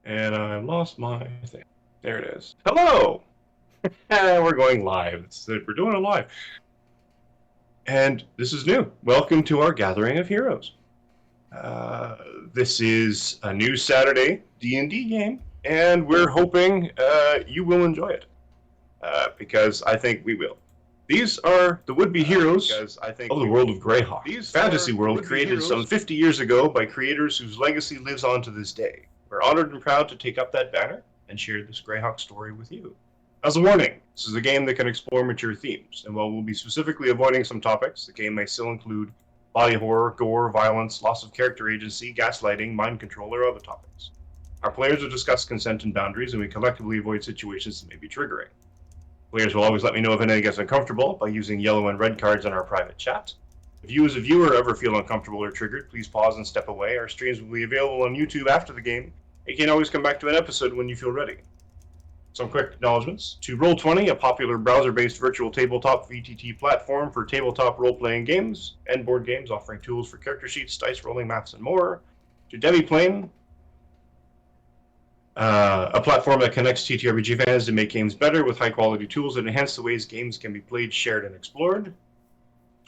And I lost my thing. There it is. Hello! We're going live. We're doing it live. And this is new. Welcome to our Gathering of Heroes. This is a new Saturday D&D game, and we're hoping you will enjoy it. Because I think we will. These are the would-be heroes of the world of Greyhawk. These fantasy world created some 50 years ago by creators whose legacy lives on to this day. We're honored and proud to take up that banner and share this Greyhawk story with you. As a warning, this is a game that can explore mature themes, and while we'll be specifically avoiding some topics, the game may still include body horror, gore, violence, loss of character agency, gaslighting, mind control, or other topics. Our players will discuss consent and boundaries, and we collectively avoid situations that may be triggering. Players will always let me know if anything gets uncomfortable by using yellow and red cards in our private chat. If you as a viewer ever feel uncomfortable or triggered, please pause and step away. Our streams will be available on YouTube after the game. You can always come back to an episode when you feel ready. Some quick acknowledgements. To Roll20, a popular browser-based virtual tabletop VTT platform for tabletop role-playing games and board games offering tools for character sheets, dice rolling, maps, and more. To Demiplane, a platform that connects TTRPG fans to make games better with high-quality tools that enhance the ways games can be played, shared, and explored.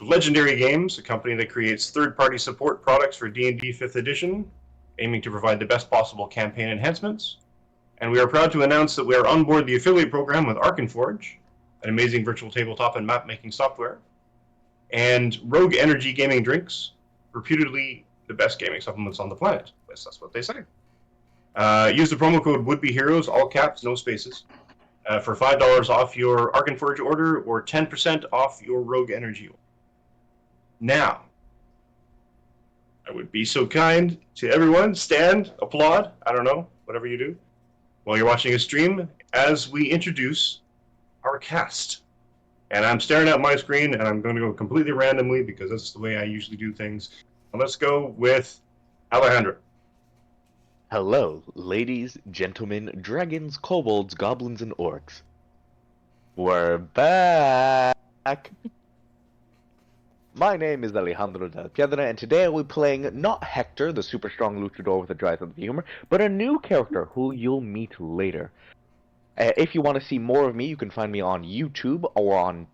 Legendary Games, a company that creates third-party support products for D&D 5th edition, aiming to provide the best possible campaign enhancements. And we are proud to announce that we are on board the affiliate program with Arkenforge, an amazing virtual tabletop and map-making software. And Rogue Energy Gaming Drinks, reputedly the best gaming supplements on the planet. At least that's what they say. Use the promo code WouldBeHeroes, all caps, no spaces, for $5 off your Arkenforge order or 10% off your Rogue Energy order. Now, I would be so kind to everyone, stand, applaud, I don't know, whatever you do, while you're watching a stream, as we introduce our cast. And I'm staring at my screen, and I'm going to go completely randomly, because that's the way I usually do things. And let's go with Alejandro. Hello, ladies, gentlemen, dragons, kobolds, goblins, and orcs. We're back! My name is Alejandro Del Piedra, and today I'll be playing not Hector, the super strong luchador with a dry sense of humor, but a new character who you'll meet later. If you want to see more of me, you can find me on YouTube, or on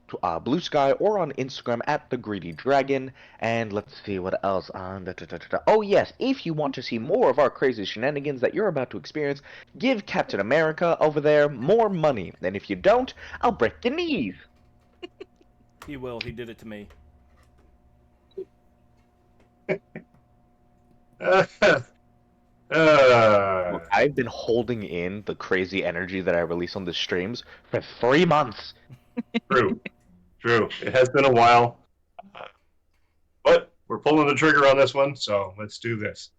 Blue Sky, or on Instagram at The Greedy Dragon. And let's see what else. Oh yes, if you want to see more of our crazy shenanigans that you're about to experience, give Captain America over there more money. And if you don't, I'll break your knees. He will. He did it to me. Look, I've been holding in the crazy energy that I release on the streams for 3 months. True. It has been a while. But we're pulling the trigger on this one, so let's do this.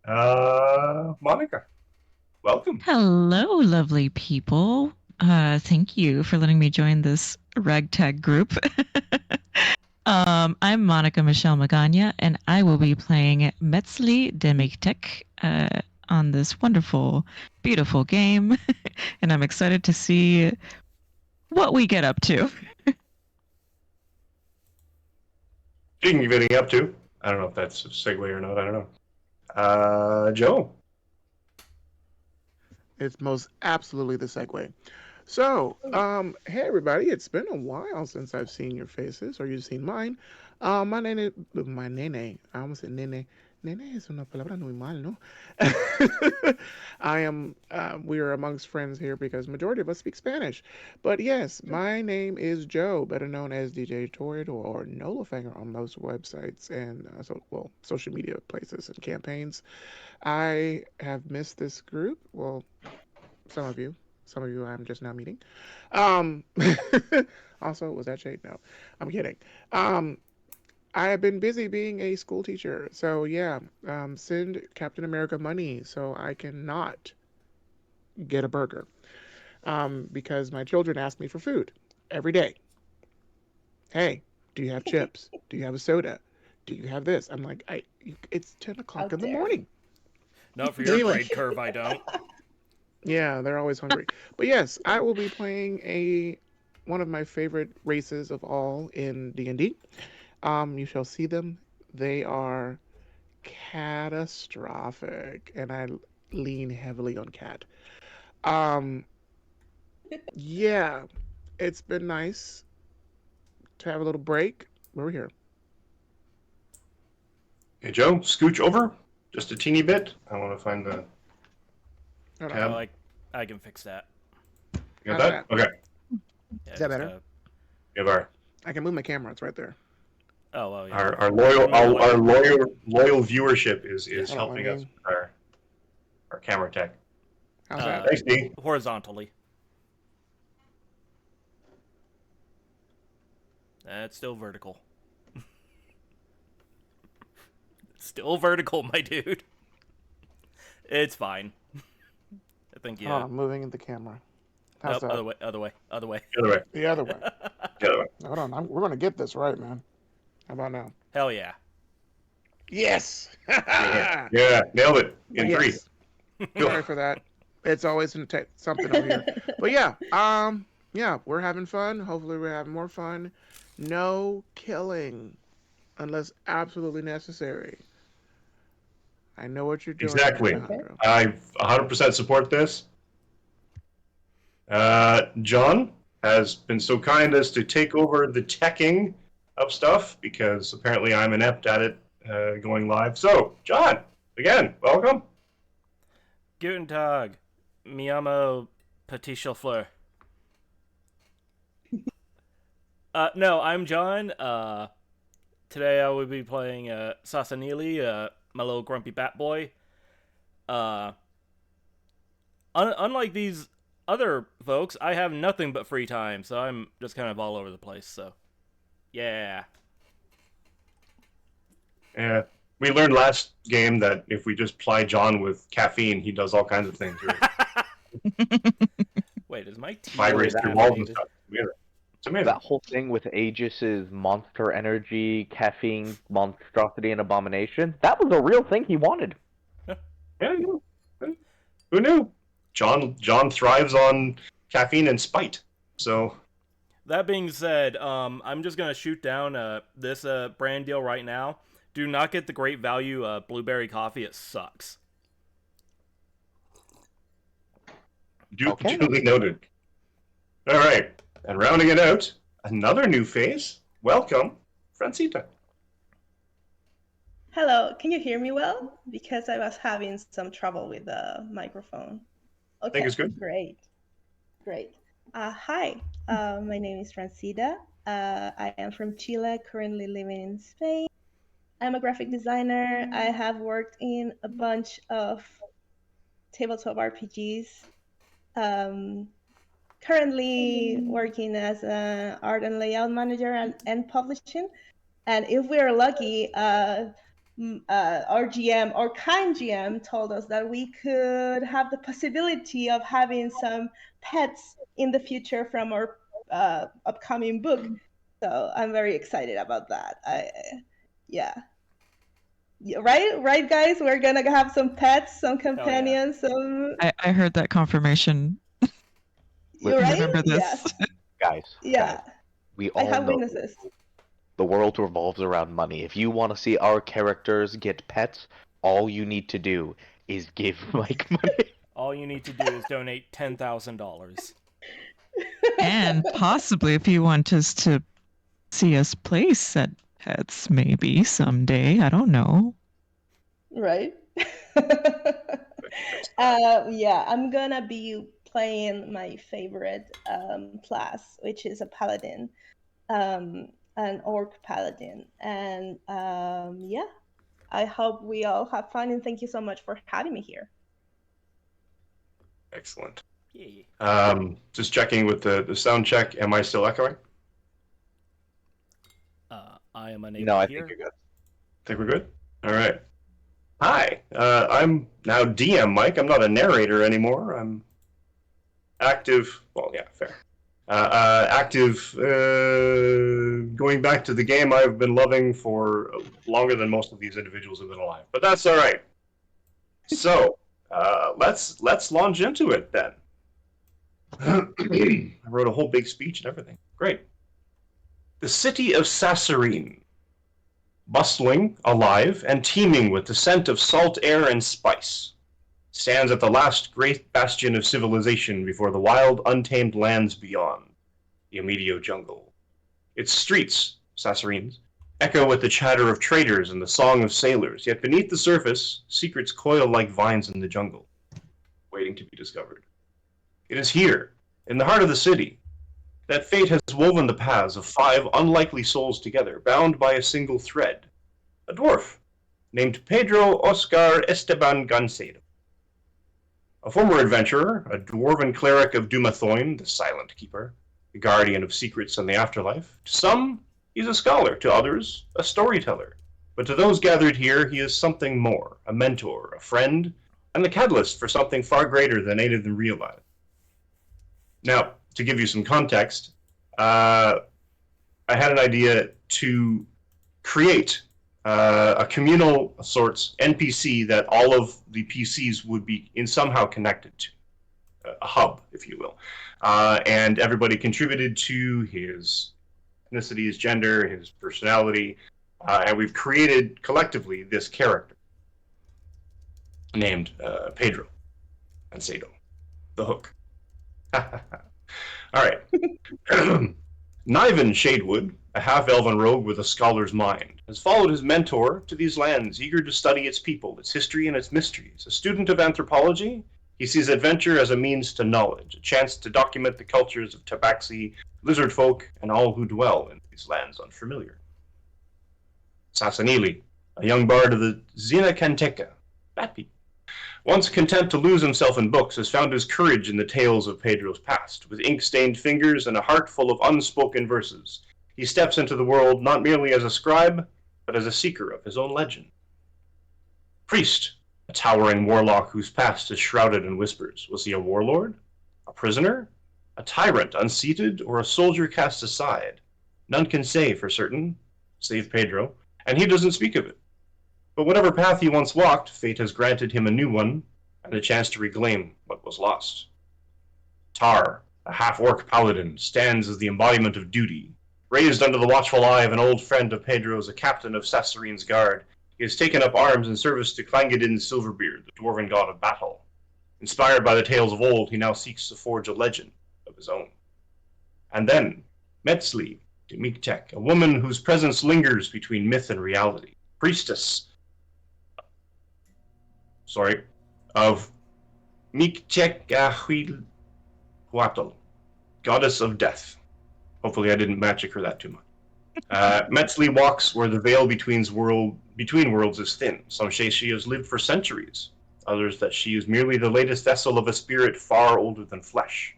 Monica, welcome. Hello, lovely people. Thank you for letting me join this ragtag group. I'm Monica Michelle Magana, and I will be playing Metzli Demigtek on this wonderful, beautiful game. And I'm excited to see what we get up to. Speaking of getting up to, I don't know if that's a segue or not, I don't know. Joe. It's most absolutely the segue. So, hey everybody, it's been a while since I've seen your faces, or you've seen mine. My nene, I almost said nene. Nene es una palabra muy mal, ¿no? We are amongst friends here because majority of us speak Spanish. But yes, my name is Joe, better known as DJ Torid or Nolafanger on most websites and social media places and campaigns. I have missed this group. Well, some of you I'm just now meeting. Also, was that shade? No, I'm kidding. I have been busy being a school teacher, so yeah, send Captain America money so I cannot get a burger, because my children ask me for food every day. Hey, do you have chips? Do you have a soda? Do you have this? I'm like, it's 10 o'clock in the morning. Not for your grade curve, I don't. Yeah, they're always hungry. But yes, I will be playing one of my favorite races of all in D&D. You shall see them. They are catastrophic, and lean heavily on cat. Um, yeah, it's been nice to have a little break. We're here. Hey, Joe, scooch over just a teeny bit. I want to find the Hold on. tab. Oh, I can fix that. You got How's that? Okay. Yeah, Is that just, better? We have our I can move my camera. It's right there. Oh, well, yeah. our loyal our loyal viewership is Yeah. Hold on, helping us with our camera tech. How's that? Thanks, D. Horizontally. That's still vertical. Still vertical, my dude. It's fine. I think Hold on, I'm moving the camera. How's that? Other way. The other way. The other way. The other way. Hold on, we're gonna get this right, man. How about now? Hell yeah. Yes. Yeah, nailed it in three. Sorry for that. It's always something over here. But yeah, yeah, we're having fun. Hopefully, we're having more fun. No killing, unless absolutely necessary. I know what you're doing. Exactly. Alejandro. I 100% support this. John has been so kind as to take over the teching of stuff because apparently I'm inept at it going live. So, John, again, welcome. Guten Tag. Mi amo Petit Chauffeur. No, I'm John. Today I will be playing Sasserine, my little grumpy bat boy. Unlike these other folks, I have nothing but free time, so I'm just kind of all over the place, so... Yeah. Yeah. We learned last game that if we just ply John with caffeine, he does all kinds of things. Wait, is my tea Vibrates through walls and caffeinated? stuff. It's amazing. That whole thing with Aegis's monster energy, caffeine, monstrosity, and abomination, that was a real thing he wanted. Yeah, who knew? John thrives on caffeine and spite. So That being said, I'm just gonna shoot down this brand deal right now. Do not get the great value blueberry coffee. It sucks. duly noted. All right, and rounding it out, another new face. Welcome, Francita. Hello, can you hear me well? Because I was having some trouble with the microphone. Okay, I think it's good. Great. Hi, my name is Francida. I am from Chile, currently living in Spain. I'm a graphic designer. I have worked in a bunch of tabletop RPGs. Currently working as an art and layout manager and publishing. And if we are lucky, our GM, or kind GM, told us that we could have the possibility of having some pets in the future from our upcoming book. So I'm very excited about that. Yeah, right, guys. We're gonna have some pets, some companions. Some. I heard that confirmation. You're right. Remember this? Yes. Guys. Yeah. Guys, we I all have know witnesses. the world revolves around money. If you want to see our characters get pets, all you need to do is give Mike money. All you need to do is donate $10,000. And possibly if you want us to see us play said pets, maybe someday. I don't know. Right. Yeah, I'm gonna be playing my favorite class, which is a paladin, an orc paladin, and yeah, I hope we all have fun, and thank you so much for having me here. Excellent. Yeah. Just checking with the sound check. Am I still echoing? I am unable No, to I hear. think you're good. Think we're good? All right. Hi, I'm now DM Mike. I'm not a narrator anymore. I'm active. Well, yeah, fair. Active. Going back to the game I've been loving for longer than most of these individuals have been alive. But that's all right. So let's launch into it then. I wrote a whole big speech and everything. Great. The city of Sasserine. Bustling, alive, and teeming with the scent of salt air and spice. stands at the last great bastion of civilization before the wild, untamed lands beyond, the Immediate jungle. Its streets, Sasserines, echo with the chatter of traders and the song of sailors, yet beneath the surface, secrets coil like vines in the jungle, waiting to be discovered. It is here, in the heart of the city, that fate has woven the paths of 5 unlikely souls together, bound by a single thread. A dwarf, named Pedro Oscar Esteban Gancedo. A former adventurer, a dwarven cleric of Dumathoin, the Silent Keeper, the guardian of secrets and the afterlife. To some, he's a scholar, to others, a storyteller. But to those gathered here, he is something more, a mentor, a friend, and the catalyst for something far greater than any of them realize. Now, to give you some context, I had an idea to create a communal sorts NPC that all of the PCs would be somehow connected to, a hub, if you will. And everybody contributed to his ethnicity, his gender, his personality, and we've created collectively this character named Pedro Gancedo, the Hook. All right. Niven Shadewood, a half-elven rogue with a scholar's mind, has followed his mentor to these lands, eager to study its people, its history, and its mysteries. A student of anthropology, he sees adventure as a means to knowledge, a chance to document the cultures of tabaxi, lizard folk, and all who dwell in these lands unfamiliar. Sasserine, a young bard of the Zina Kanteca, Bat People, once content to lose himself in books, has found his courage in the tales of Pedro's past. With ink-stained fingers and a heart full of unspoken verses, he steps into the world not merely as a scribe, but as a seeker of his own legend. Priest, a towering warlock whose past is shrouded in whispers. Was he a warlord? A prisoner? A tyrant unseated, or a soldier cast aside? None can say for certain, save Pedro, and he doesn't speak of it. But whatever path he once walked, fate has granted him a new one, and a chance to reclaim what was lost. Tar, a half-orc paladin, stands as the embodiment of duty. Raised under the watchful eye of an old friend of Pedro's, a captain of Sassarine's guard, he has taken up arms in service to Clangadin Silverbeard, the dwarven god of battle. Inspired by the tales of old, he now seeks to forge a legend of his own. And then, Metzli Demiktek, a woman whose presence lingers between myth and reality. Priestess, of Mikchekhuatl, goddess of death. Hopefully I didn't massacre that too much. Metzli walks where the veil between worlds is thin. Some say she has lived for centuries, others that she is merely the latest vessel of a spirit far older than flesh.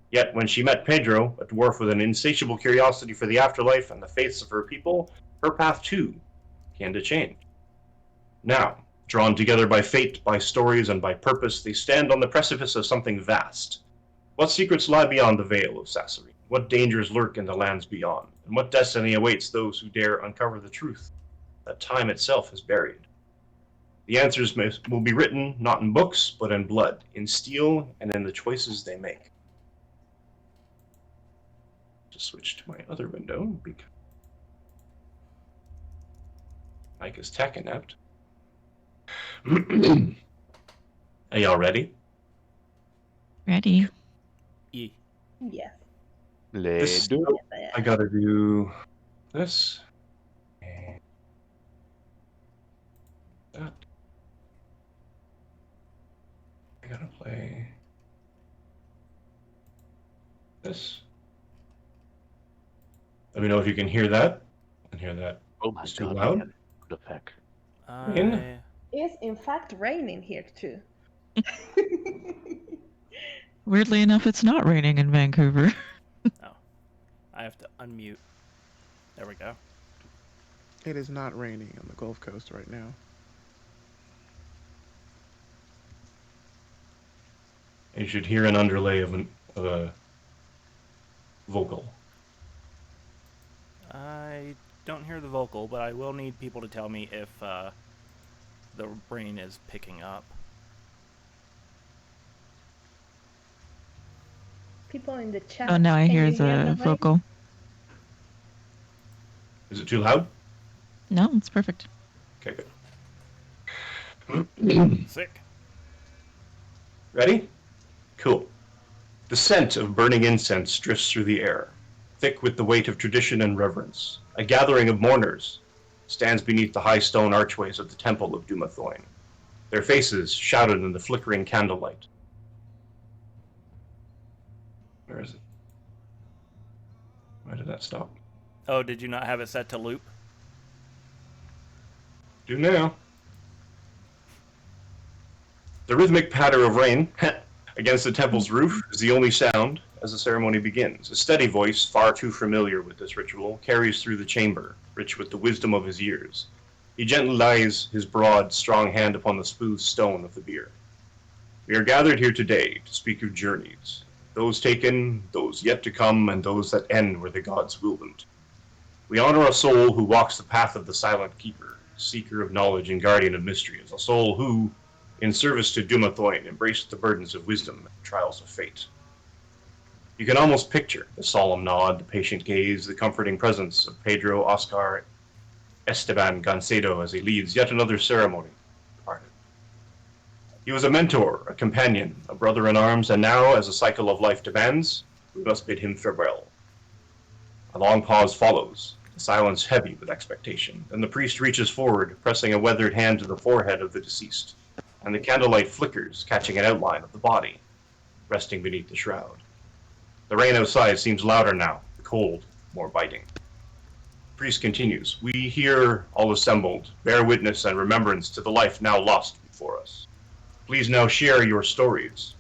Yet when she met Pedro, a dwarf with an insatiable curiosity for the afterlife and the faiths of her people, her path too began to change. Now, drawn together by fate, by stories, and by purpose, they stand on the precipice of something vast. What secrets lie beyond the veil of Sasserine? What dangers lurk in the lands beyond? And what destiny awaits those who dare uncover the truth that time itself has buried? The answers will be written not in books, but in blood, in steel, and in the choices they make. Just switch to my other window, because Mike is tech inept. Are y'all ready? Ready. E. Yes. Let's do it. Yes, I gotta do this. And that. I gotta play this. Let me know if you can hear that. I can hear that. Oh my It's too god, loud? man. Good effect. It's in fact raining here too. Weirdly enough, it's not raining in Vancouver. I have to unmute. There we go. It is not raining on the Gulf Coast right now. You should hear an underlay of a vocal. I don't hear the vocal, but I will need people to tell me if the rain is picking up. People in the chat. Oh, now I can hear you the rain? vocal. Is it too loud? No, it's perfect. Okay, good. Sick. Ready? Cool. The scent of burning incense drifts through the air, thick with the weight of tradition and reverence. A gathering of mourners stands beneath the high stone archways of the temple of Dumathoin, their faces shrouded in the flickering candlelight. Where is it? Why did that stop? Oh, did you not have it set to loop? Do now. The rhythmic patter of rain against the temple's roof is the only sound as the ceremony begins. A steady voice, far too familiar with this ritual, carries through the chamber, rich with the wisdom of his years. He gently lays his broad, strong hand upon the smooth stone of the bier. We are gathered here today to speak of journeys, those taken, those yet to come, and those that end where the gods will them to. We honor a soul who walks the path of the silent keeper, seeker of knowledge and guardian of mysteries, a soul who, in service to Dumathoin, embraced the burdens of wisdom and trials of fate. You can almost picture the solemn nod, the patient gaze, the comforting presence of Pedro Oscar Esteban Gancedo as he leads yet another ceremony. He was a mentor, a companion, a brother in arms, and now, as the cycle of life demands, we must bid him farewell. A long pause follows, the silence heavy with expectation. Then the priest reaches forward, pressing a weathered hand to the forehead of the deceased, and the candlelight flickers, catching an outline of the body, resting beneath the shroud. The rain outside seems louder now, the cold more biting. The priest continues, we here, all assembled, bear witness and remembrance to the life now lost before us. Please now share your stories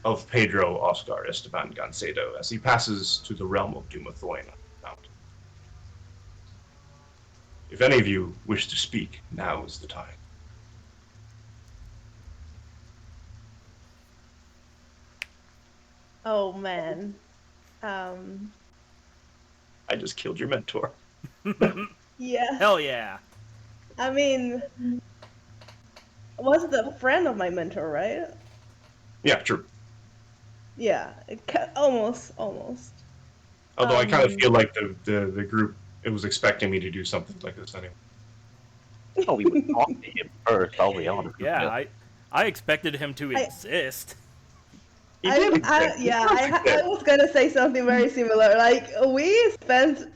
of Pedro Oscar Esteban Gancedo as he passes to the realm of Dumathoin. If any of you wish to speak, now is the time. Oh man. I just killed your mentor. Yeah. Hell yeah. I mean, was the friend of my mentor, right? Yeah, true. Yeah, almost. Although I kind of feel like the group, it was expecting me to do something like this anyway. Oh, we would talk to him first, I'll be honest with Yeah, you. I expected him to exist. I was gonna say something very similar. Like, we spent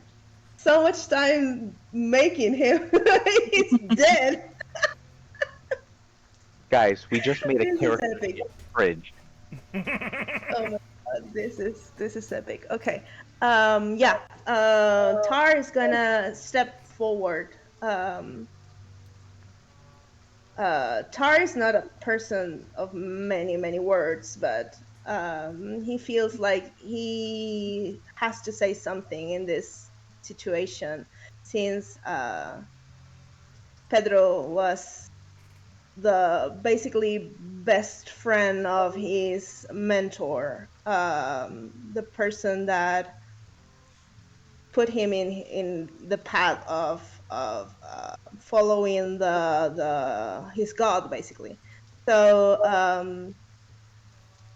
so much time making him. He's dead. Guys, we just made a This is character epic. in the fridge. Oh my god, this is epic. Okay. Tar is gonna step forward. Tar is not a person of many words, but he feels like he has to say something in this situation, since Pedro was the basically best friend of his mentor, the person that put him in the path of following the his god, basically. So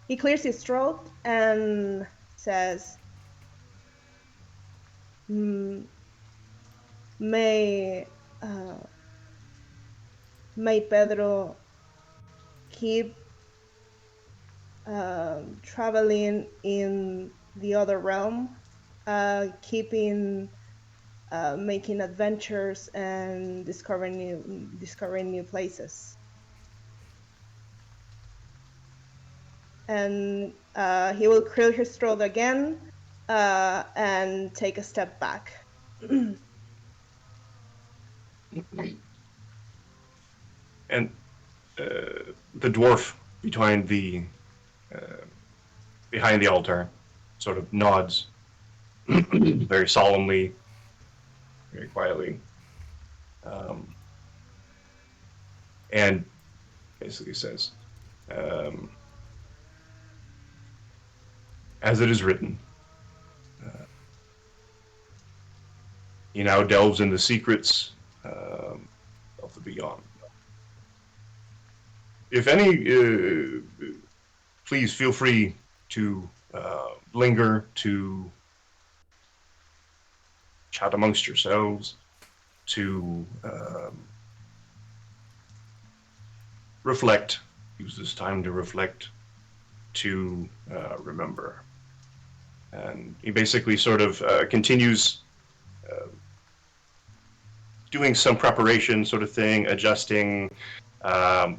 he clears his throat and says, may Pedro keep traveling in the other realm, keeping making adventures and discovering new places. And he will clear his throat again and take a step back. And the dwarf behind the altar sort of nods very solemnly, very quietly, and basically says, as it is written, he now delves in the secrets of the beyond. If any, please feel free to linger, to chat amongst yourselves, to reflect, use this time to reflect, to remember. And he basically sort of continues doing some preparation sort of thing, adjusting,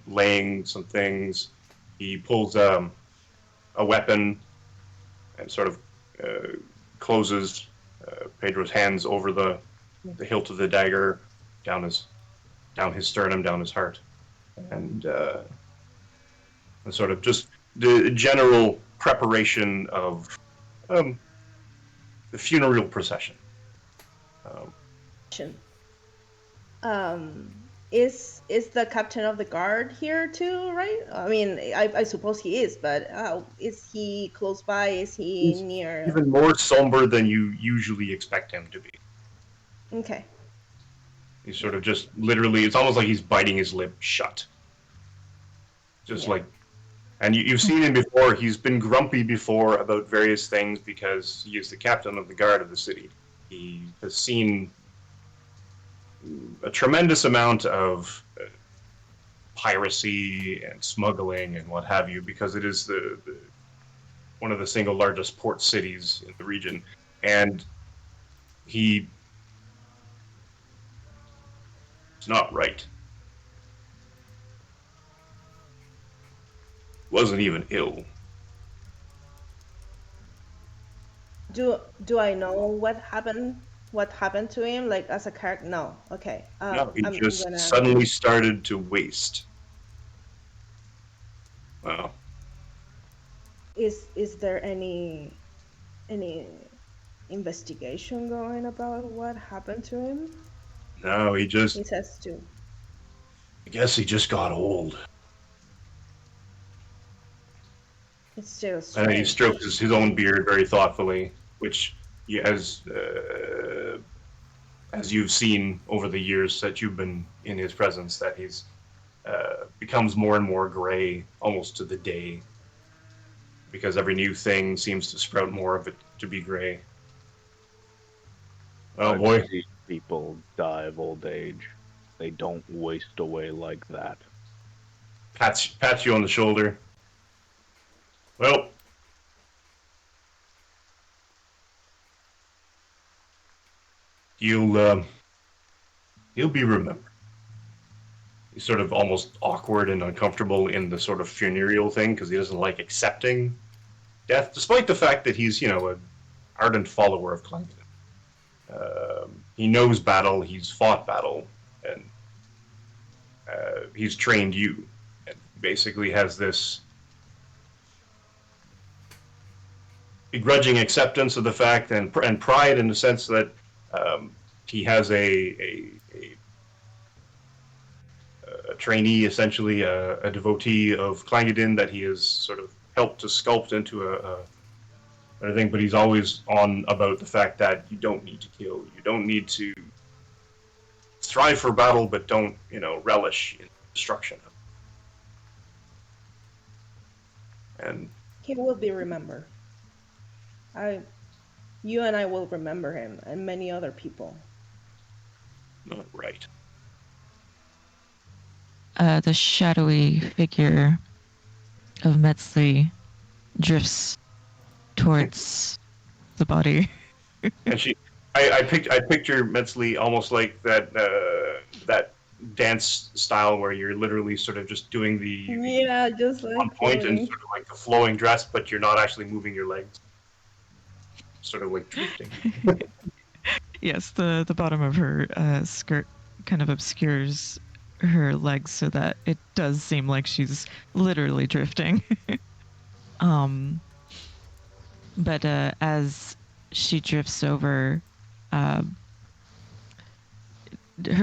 laying some things. He pulls a weapon and sort of closes Pedro's hands over the hilt of the dagger down his sternum, down his heart, and sort of just the general preparation of the funeral procession. Is the captain of the guard here too, right? I mean, I suppose he is, but is he close by? Is he He's near? Even more somber than you usually expect him to be. Okay. He's sort of just literally, it's almost like he's biting his lip shut. Just like, and you've seen him before, he's been grumpy before about various things because he is the captain of the guard of the city. He has seen a tremendous amount of piracy and smuggling and what have you, because it is one of the single largest port cities in the region, and it's not right. Wasn't even ill. Do I know what happened? What happened to him, like as a character? No. Okay. No, he suddenly started to waste. Well, Is there any investigation going about what happened to him? no, he says to. I guess he just got old. It's still strange. And he strokes his own beard very thoughtfully, which he has, as you've seen over the years that you've been in his presence, that he's becomes more and more gray, almost to the day, because every new thing seems to sprout more of it to be gray. Oh boy. These people die of old age. They don't waste away like that. Pats you on the shoulder. Well, you'll be remembered. He's sort of almost awkward and uncomfortable in the sort of funereal thing because he doesn't like accepting death, despite the fact that he's, an ardent follower of Clank. He knows battle, he's fought battle, and he's trained you, and basically has this begrudging acceptance of the fact and pride in the sense that he has a trainee, essentially a devotee of Clangadin that he has sort of helped to sculpt into a thing, but he's always on about the fact that you don't need to kill, you don't need to strive for battle, but don't, relish in destruction. And he will be remembered. You and I will remember him, and many other people. Not right. The shadowy figure of Metzli drifts towards the body. And I picture Metzli almost like that dance style where you're literally sort of just doing just like on point and sort of like the flowing dress, but you're not actually moving your legs. Sort of like drifting. Yes, the bottom of her skirt kind of obscures her legs so that it does seem like she's literally drifting. But as she drifts over, her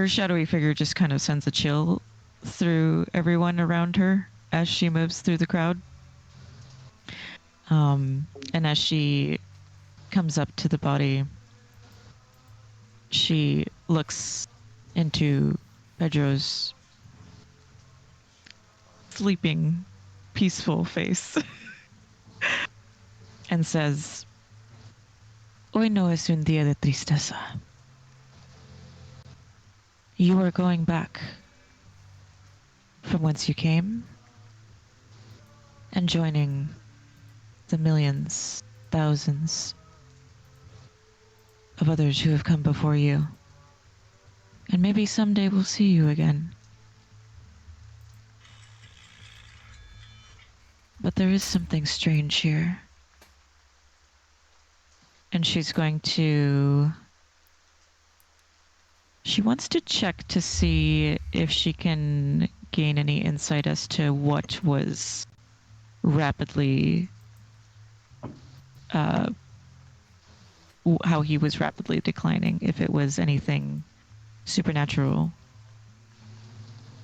shadowy figure just kind of sends a chill through everyone around her as she moves through the crowd. And as she comes up to the body, she looks into Pedro's sleeping, peaceful face and says, "Hoy no es un día de tristeza. You are going back from whence you came and joining the millions, thousands of others who have come before you. And maybe someday we'll see you again. But there is something strange here. And she's going to... She wants to check to see if she can gain any insight as to what was rapidly... how he was rapidly declining, if it was anything supernatural.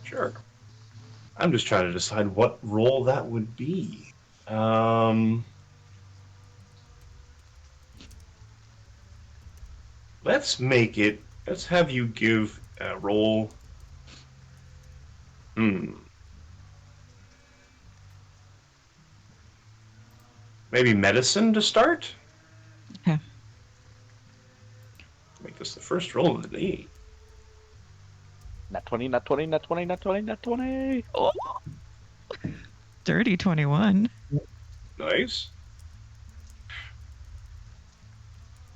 Sure. I'm just trying to decide what role that would be. Let's have you give a roll. Maybe medicine to start? Okay. Make this the first roll of the day. Nat 20, nat 20, nat 20, nat 20, nat 20. Oh. Dirty 21. Nice.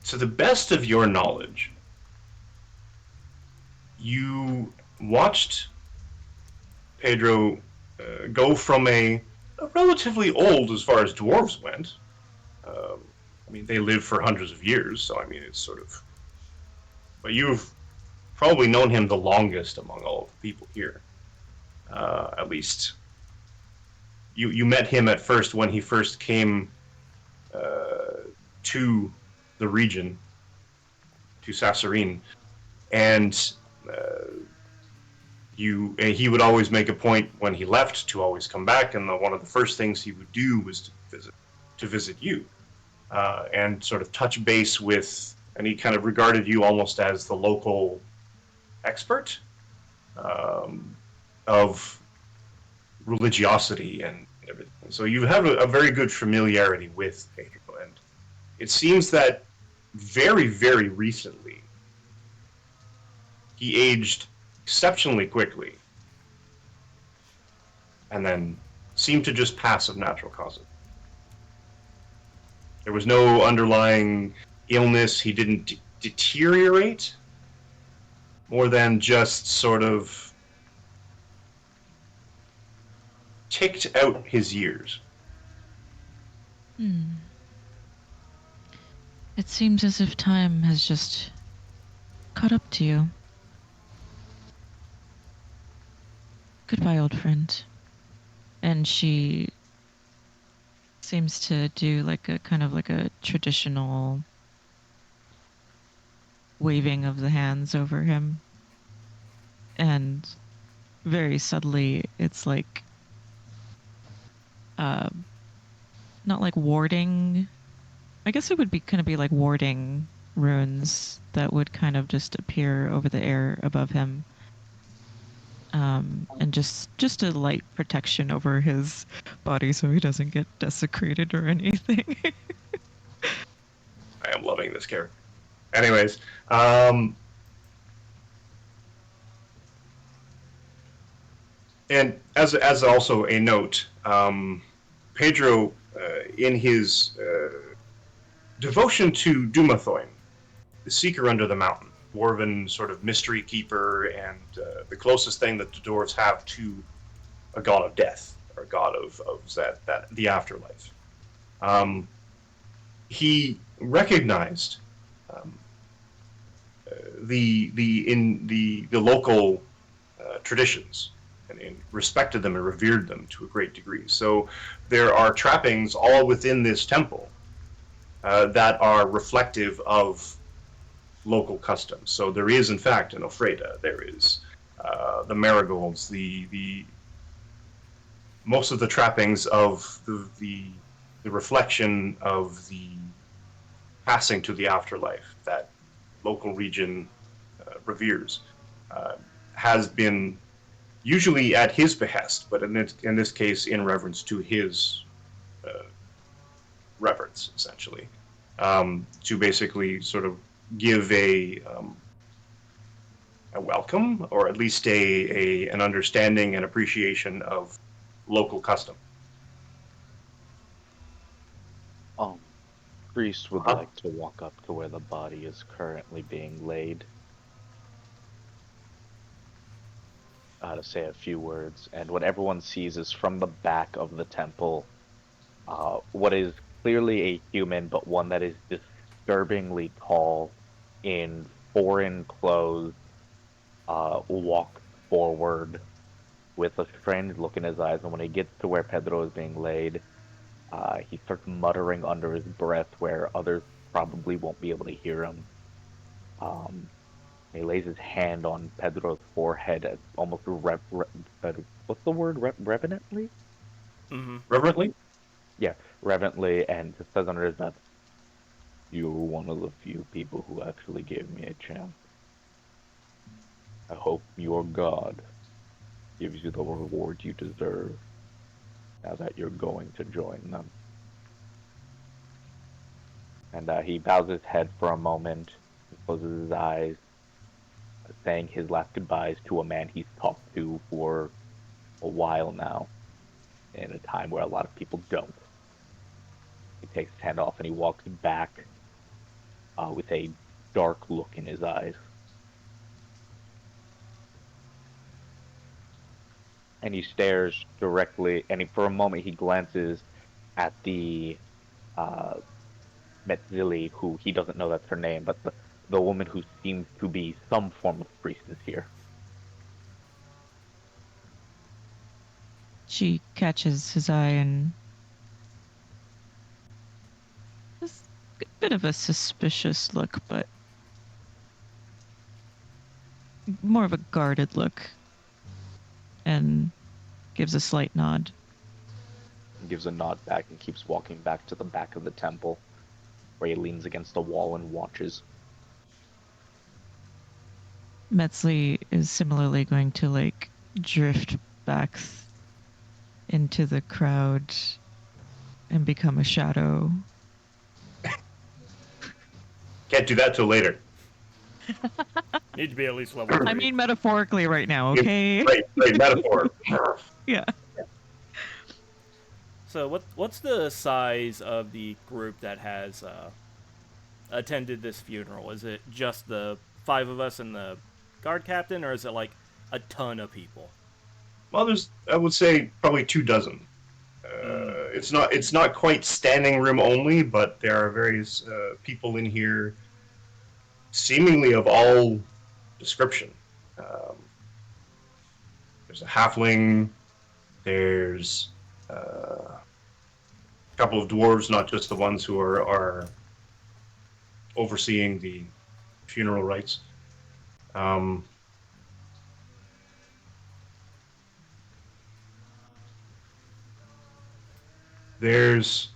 To the best of your knowledge, you watched Pedro go from a relatively old as far as dwarves went. I mean, they lived for hundreds of years, so I mean, it's sort of... But you've probably known him the longest among all of the people here. At least, you met him at first when he first came to the region, to Sasserine, and he would always make a point when he left to always come back, and one of the first things he would do was to visit you, and sort of touch base with, and he kind of regarded you almost as the local expert of religiosity and everything. So you have a very good familiarity with Pedro, and it seems that very, very recently he aged exceptionally quickly and then seemed to just pass of natural causes. There was no underlying illness. He didn't deteriorate more than just sort of ticked out his years. It seems as if time has just caught up to you. Goodbye, old friend. And she seems to do like a kind of like a traditional waving of the hands over him. And very subtly, it's like not like warding. I guess it would be kind of be like warding runes that would kind of just appear over the air above him. And just a light protection over his body so he doesn't get desecrated or anything. I am loving this character. Anyways, and as also a note, Pedro, in his devotion to Dumathoin, the Seeker Under the Mountain, dwarven sort of mystery keeper, and the closest thing that the dwarves have to a god of death, or a god of that the afterlife. He recognized the local traditions, and respected them and revered them to a great degree. So there are trappings all within this temple that are reflective of local customs. So there is, in fact, an Ofreda. There is the marigolds, the most of the trappings of the reflection of the passing to the afterlife that local region reveres has been usually at his behest, but in this case in reverence to his reverence, essentially, to basically sort of give a welcome, or at least an understanding and appreciation of local custom. priest would like to walk up to where the body is currently being laid. To say a few words, and what everyone sees is from the back of the temple, what is clearly a human, but one that is disturbingly tall, in foreign clothes, walks forward with a strange look in his eyes, and when he gets to where Pedro is being laid, he starts muttering under his breath where others probably won't be able to hear him. He lays his hand on Pedro's forehead, almost what's the word? Reverently? Mm-hmm. Reverently? Yeah, reverently, and just says under his breath, "You're one of the few people who actually gave me a chance. I hope your God gives you the reward you deserve now that you're going to join them." And he bows his head for a moment, and closes his eyes, saying his last goodbyes to a man he's talked to for a while now, in a time where a lot of people don't. He takes his hand off and he walks back with a dark look in his eyes. And he stares directly, and for a moment he glances at the Metzili, who he doesn't know that's her name, but the woman who seems to be some form of priestess here. She catches his eye and just a bit of a suspicious look, but more of a guarded look, and gives a slight nod. He gives a nod back and keeps walking back to the back of the temple, where he leans against the wall and watches. Metzli is similarly going to drift back into the crowd and become a shadow. Can't do that till later. Need to be at least level 3. I mean metaphorically right now, okay? Right, metaphor. Yeah. So what's the size of the group that has attended this funeral? Is it just the 5 of us and the guard captain, or is it like a ton of people? Well, there's, I would say, probably 24. It's not quite standing room only, but there are various people in here, seemingly of all description. There's a halfling. There's a couple of dwarves, not just the ones who are overseeing the funeral rites. There's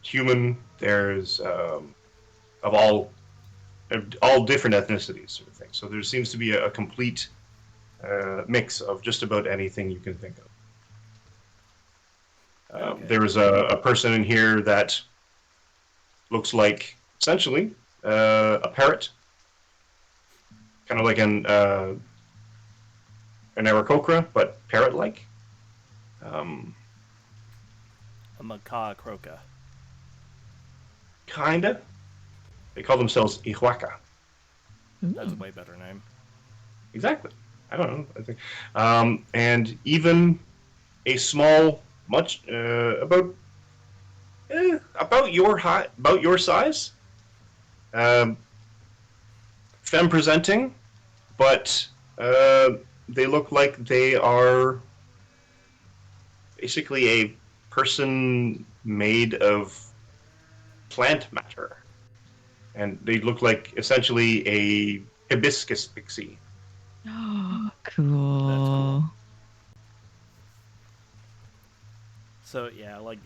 human. There's of all different ethnicities, sort of thing. So there seems to be a complete mix of just about anything you can think of. Okay. There is a person in here that looks like essentially a parrot, kind of like an Aarakocra, but parrot-like. A macaw croca. Kinda. They call themselves Ihuaca. That's a way better name. Exactly. I don't know. I think, and even a small, much about your height, about your size, femme presenting, but they look like they are basically a person made of plant matter, and they look like essentially a hibiscus pixie. Oh, cool. That's cool. So yeah, like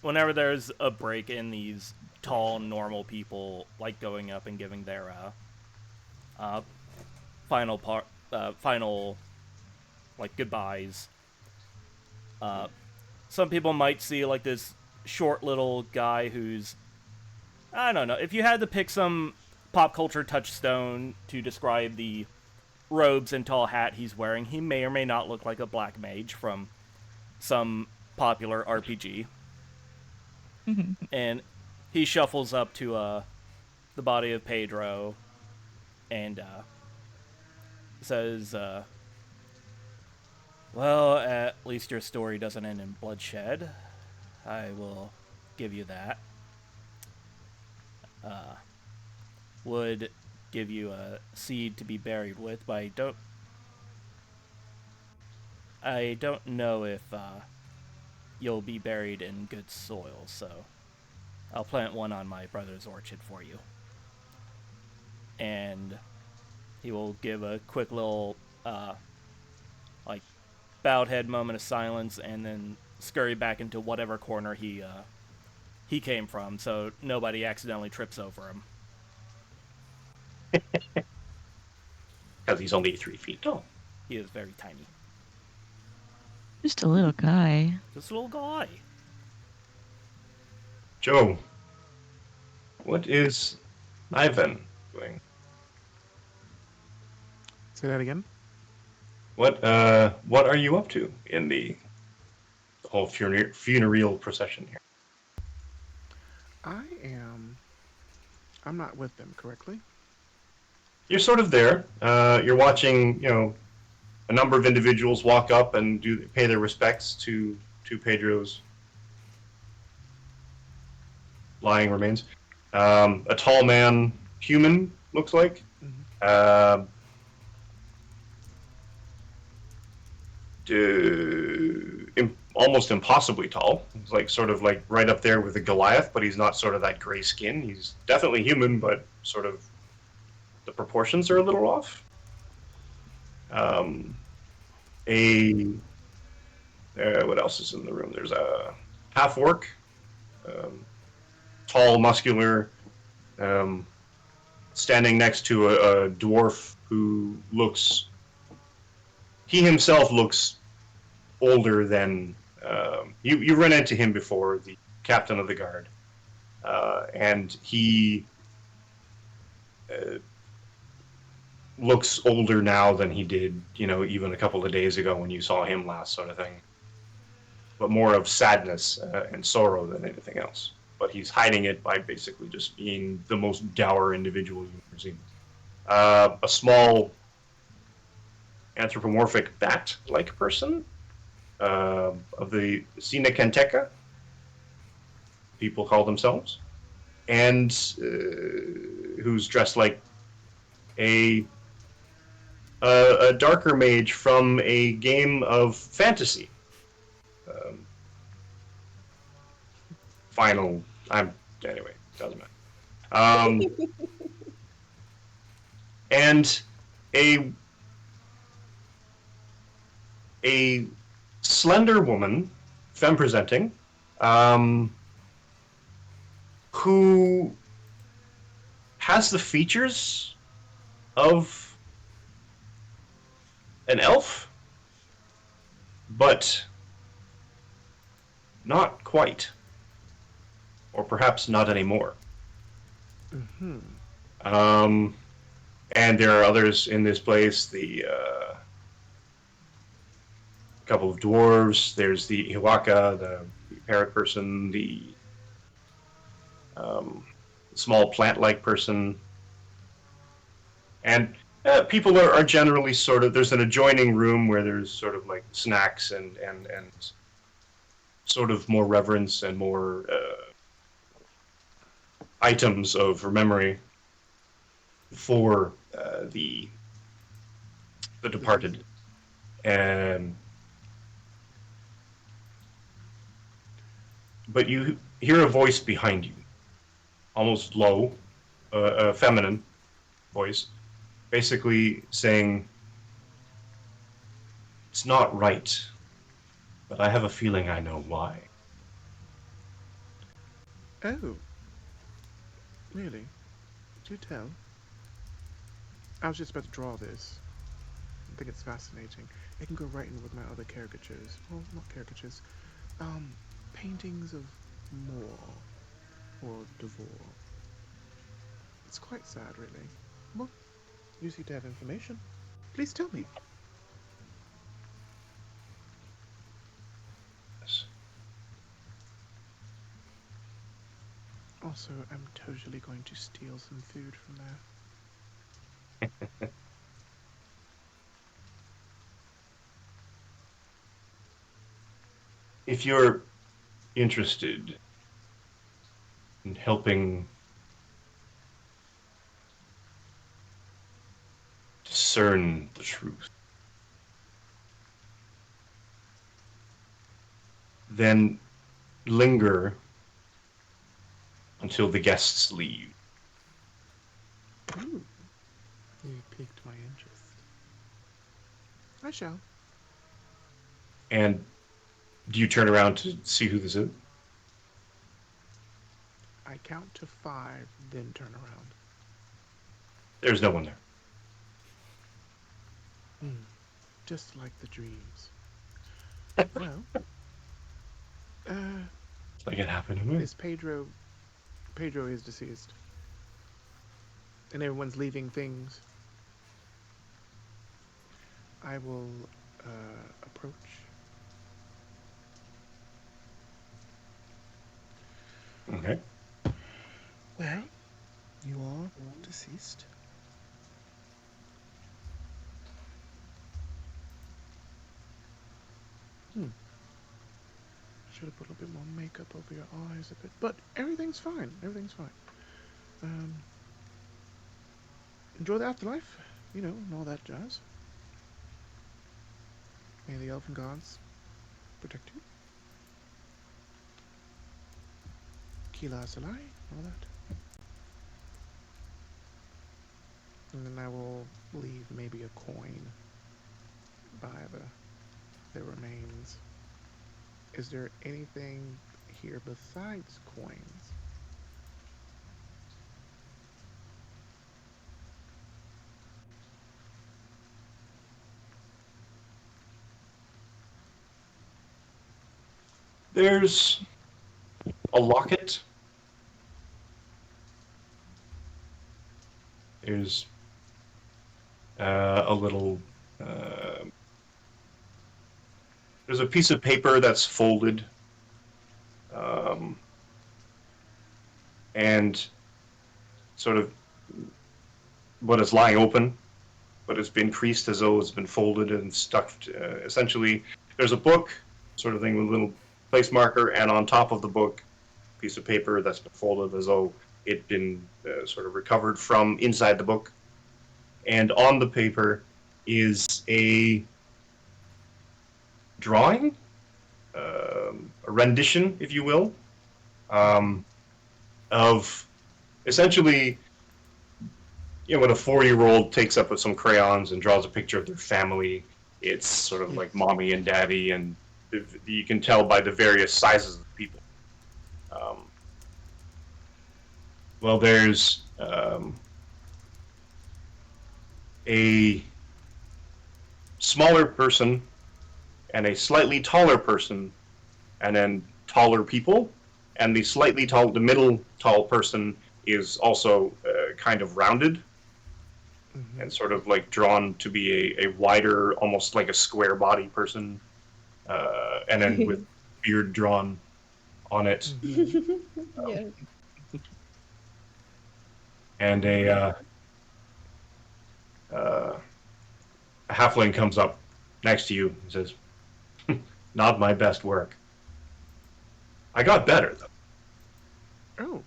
whenever there's a break in, these tall, normal people like going up and giving their final like goodbyes. Some people might see like this short little guy who's, I don't know, if you had to pick some pop culture touchstone to describe the robes and tall hat he's wearing, he may or may not look like a black mage from some popular RPG. And he shuffles up to the body of Pedro and says, well, at least your story doesn't end in bloodshed. I will give you that. Would give you a seed to be buried with, but I don't know if you'll be buried in good soil, so I'll plant one on my brother's orchard for you. And he will give a quick little like bowed head moment of silence, and then scurry back into whatever corner he came from, so nobody accidentally trips over him. Because he's only 3 feet tall. He is very tiny. Just a little guy. Just a little guy. Joe, what is Ivan doing? Say that again. What are you up to in the whole funereal procession here? I'm not with them, correctly? You're sort of there. You're watching, a number of individuals walk up and pay their respects to Pedro's lying remains. A tall man, human, looks like. Mm-hmm. Almost impossibly tall. He's sort of right up there with the Goliath, but he's not sort of that gray skin. He's definitely human, but sort of the proportions are a little off. What else is in the room? There's a half-orc, tall, muscular, standing next to a dwarf who looks... He himself looks older than... You've run into him before, the captain of the guard. And he looks older now than he did, even a couple of days ago when you saw him last, sort of thing. But more of sadness and sorrow than anything else. But he's hiding it by basically just being the most dour individual you've ever seen. A small anthropomorphic bat-like person of the Sinakenteca, people call themselves, and who's dressed like a darker mage from a game of fantasy. Anyway, doesn't matter. And a slender woman, femme presenting, who has the features of an elf, but not quite. Or perhaps not anymore. Mm-hmm. And there are others in this place. The couple of dwarves. There's the Hiwaka, the parrot person. The small plant-like person. And people are generally sort of... There's an adjoining room where there's sort of like snacks and sort of more reverence and more items of memory for the departed. But you hear a voice behind you, almost low, a feminine voice, basically saying, "It's not right, but I have a feeling I know why." Oh. Really? Do tell. I was just about to draw this. I think it's fascinating. It can go right in with my other caricatures. Well, not caricatures. Paintings of Moor or Devore. It's quite sad, really. Well, you seem to have information. Please tell me. Yes. Also, I'm totally going to steal some food from there. If you're interested in helping discern the truth, then linger until the guests leave. Ooh, you piqued my interest. I shall. And do you turn around to see who this is? I count to 5, then turn around. There's no one there. Just like the dreams. Well, It's like it happened to me. is Pedro... Pedro is deceased. And everyone's leaving things. I will approach. Okay. Well, you are deceased. Should have put a bit more makeup over your eyes a bit. But everything's fine. Everything's fine. Enjoy the afterlife, and all that jazz. May the elven gods protect you. Kila Salai, all that. And then I will leave maybe a coin by the remains. Is there anything here besides coins? There's a locket. There's a little. There's a piece of paper that's folded, and sort of what is lying open, but it's been creased as though it's been folded and stuffed. Essentially, there's a book, sort of thing, with a little place marker, and on top of the book, a piece of paper that's been folded as though it'd been sort of recovered from inside the book. And on the paper is a drawing, a rendition, if you will, of essentially, when a 4-year-old takes up with some crayons and draws a picture of their family. It's sort of like mommy and daddy, and you can tell by the various sizes of people. Well, there's a smaller person and a slightly taller person, and then taller people, and the middle tall person is also kind of rounded and sort of like drawn to be a wider, almost like a square body person, and then with beard drawn on it. Yes. And a halfling comes up next to you and says, "Not my best work. I got better, though." Oh.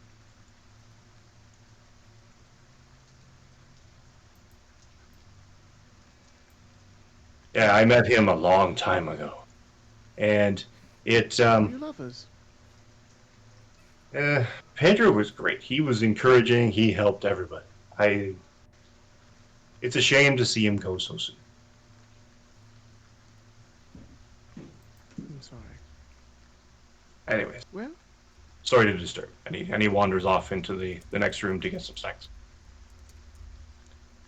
Yeah, I met him a long time ago. And it, Were you lovers? Pedro was great. He was encouraging. He helped everybody. It's a shame to see him go so soon. I'm sorry. Anyways, Well, sorry to disturb. And he wanders off into the next room to get some snacks.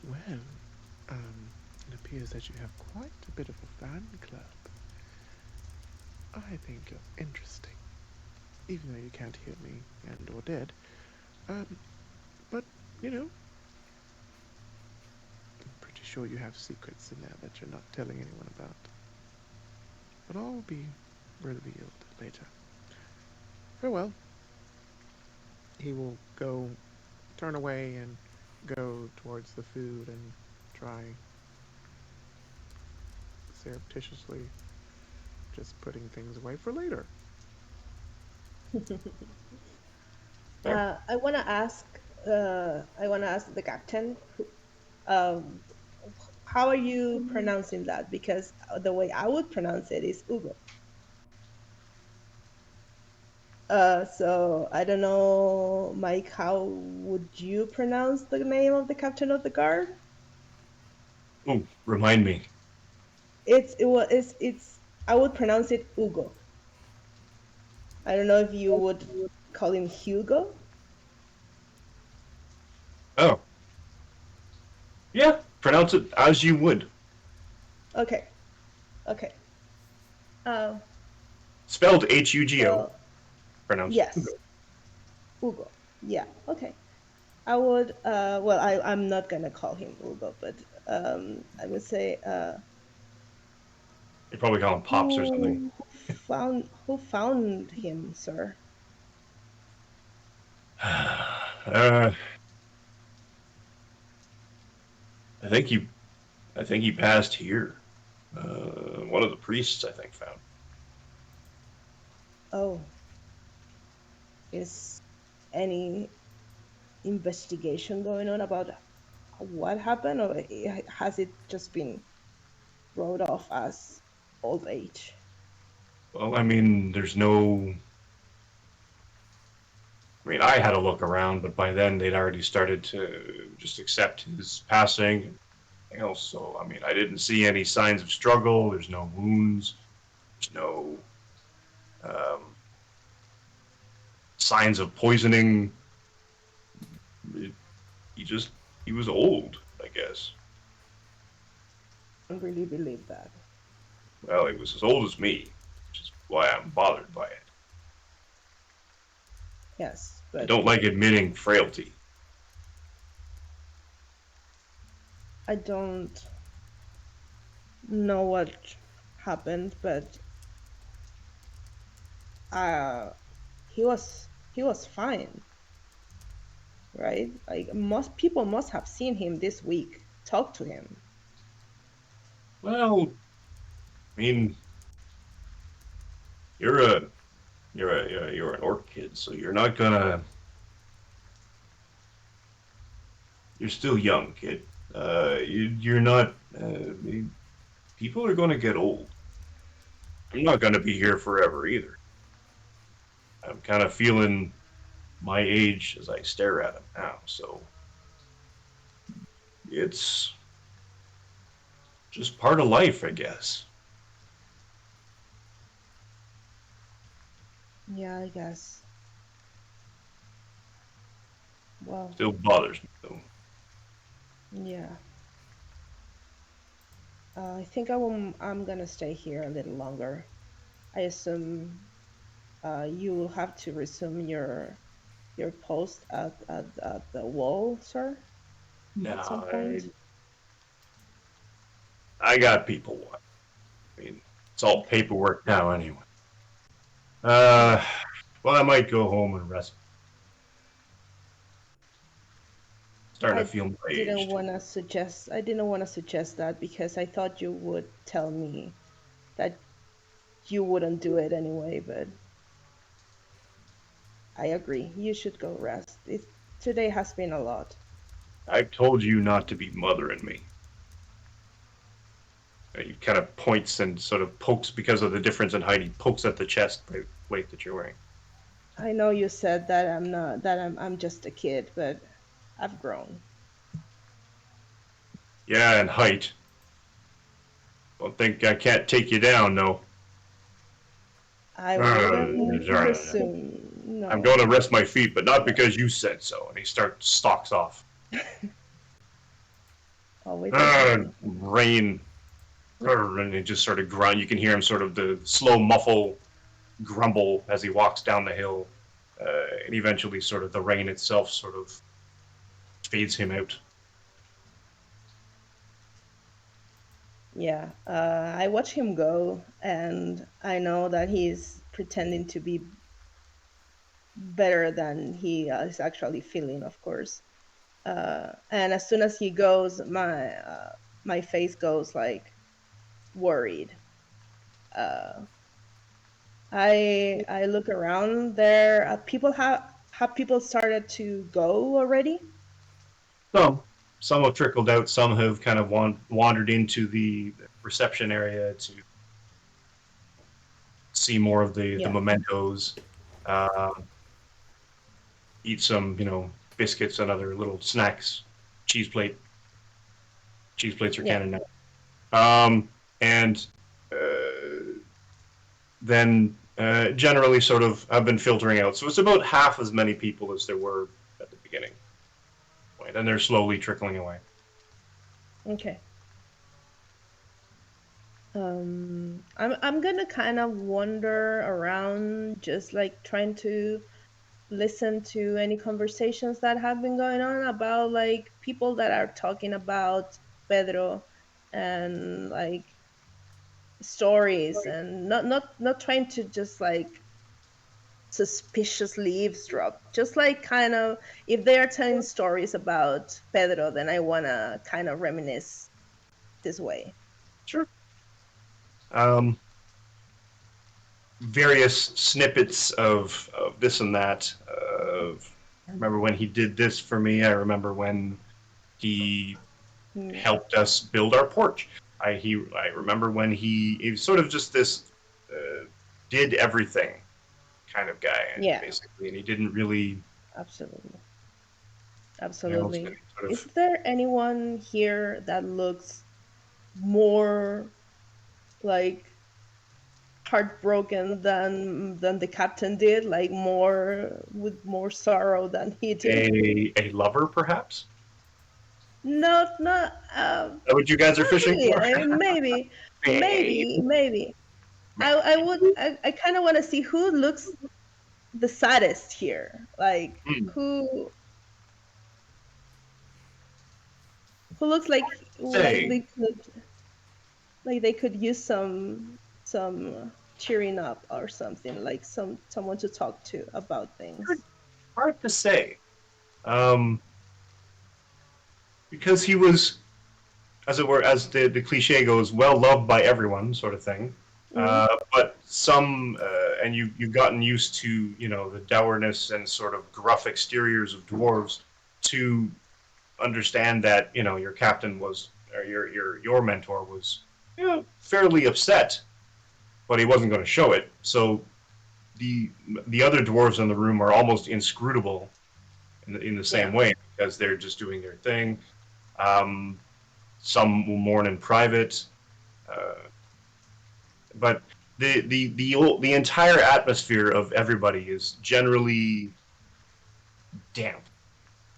well, it appears that you have quite a bit of a fan club. I think you're interesting, even though you can't hear me and or dead. But, I'm pretty sure you have secrets in there that you're not telling anyone about. But all will be revealed later. Farewell. he will turn away and go towards the food and try surreptitiously just putting things away for later. I want to ask. I want to ask the captain. Um, how are you pronouncing that? Because the way I would pronounce it is Ugo. So I don't know, Mike. How would you pronounce the name of the captain of the guard? Oh, remind me. It's. I would pronounce it Ugo. I don't know if you would call him Hugo. Oh, yeah. Pronounce it as you would. Okay. Okay. Uh, Spelled Hugo. well, Pronounced yes, Hugo. Ugo. Yeah. Okay. I would. Well, I'm not gonna call him Ugo, but I would say You probably call him Pops or something. who found him, sir? I think he passed here. One of the priests, I think, found. Oh, is any investigation going on about what happened, or has it just been wrote off as old age? Well, I mean, there's no. I mean, I had a look around, but by then they'd already started to just accept his passing and everything else. So, I mean, I didn't see any signs of struggle. There's no wounds. There's no um, signs of poisoning. It, he just he was old, I guess. I don't really believe that. Well, he was as old as me, which is why I'm bothered by it. Yes, I but don't like admitting frailty. I don't know what happened, but uh, he was fine, right? Like most people must have seen him this week, talk to him. Well, I mean, you're a you're an orc kid, so you're not gonna. You're still young, kid. You're not. People are gonna get old. I'm not gonna be here forever either. I'm kind of feeling my age as I stare at him now, so it's just part of life, I guess. Yeah, I guess. Well, Still bothers me though. yeah. I think I'm gonna stay here a little longer. I assume you will have to resume your post at the wall, sir, at some Nah, point. I got people. I mean, it's all paperwork now anyway. Uh, well, I might go home and rest. Starting to I feel my didn't age too. want to suggest. I didn't want to suggest that because I thought you would tell me that you wouldn't do it anyway. But I agree. You should go rest. Today has been a lot. I've told you not to be mothering me. He kind of points and sort of pokes because of the difference in height. He pokes at the chest plate that you're wearing. I know you said that I'm not that I'm just a kid, but I've grown. Yeah, and height. Don't think I can't take you down, no. I wouldn't I'm presume. going No. to rest my feet, but not because you said so. And he stalks off. Always agree. Rain. And he just sort of grunt. You can hear him sort of the slow muffle grumble as he walks down the hill. And eventually, sort of the rain itself sort of fades him out. Yeah, I watch him go, and I know that he's pretending to be better than he is actually feeling, of course. And as soon as he goes, my face goes like worried. Uh, I look around there. People have people started to go already? Some have trickled out. Some have kind of wandered into the reception area to see more of the Yeah. mementos, eat some biscuits and other little snacks, cheese plate. Cheese plates are Yeah. canon now. And then generally sort of have been filtering out. So it's about half as many people as there were at the beginning. And they're slowly trickling away. Okay. I'm gonna kind of wander around, just like trying to listen to any conversations that have been going on about like people that are talking about Pedro and like stories, and not trying to just like suspiciously eavesdrop, just like kind of if they are telling stories about Pedro, then I want to kind of reminisce this way. Sure. Various snippets of this and that. I remember when he did this for me. I remember when he helped us build our porch. I remember when he was sort of just this did everything kind of guy, Yeah, basically, and he didn't really. absolutely. Sort of, Is there anyone here that looks more like heartbroken than the captain did, like more with more sorrow than he did? a lover, perhaps? Not Is that what you guys are fishing really. for? I mean, maybe. I kind of want to see who looks the saddest here. Like who looks Say, like they could use some cheering up or something, like someone to talk to about things. hard to say. Because he was, as it were, as the cliche goes, well loved by everyone, sort of thing. But some, and you've gotten used to, the dourness and sort of gruff exteriors of dwarves to understand that, your captain was, or your mentor was, fairly upset, but he wasn't going to show it. So the other dwarves in the room are almost inscrutable in the same way, because they're just doing their thing. Some will mourn in private, but the entire atmosphere of everybody is generally damp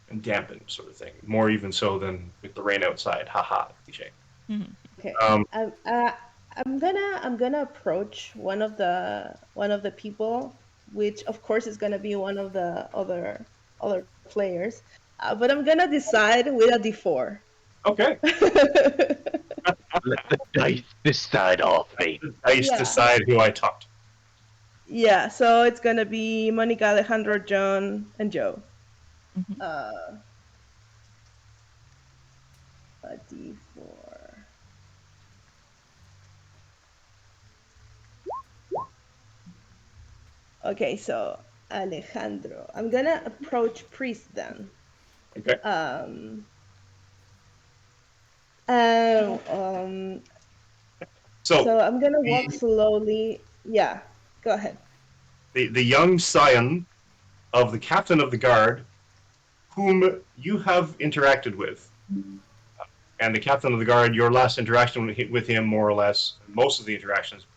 and dampened, sort of thing. More even so than with the rain outside. Haha, cliche. Okay. I'm gonna approach one of the people, which of course is gonna be one of the other players, but I'm gonna decide with a D4. Okay. Let the dice decide our fate. The dice decide who I talk to. Yeah, so it's gonna be Monica, Alejandro, John, and Joe. A D4. Okay, so Alejandro. I'm gonna approach Priest then. Okay. So I'm gonna walk slowly. Yeah, go ahead. The young scion of the captain of the guard, whom you have interacted with, and the captain of the guard, your last interaction with him, more or less, most of the interactions,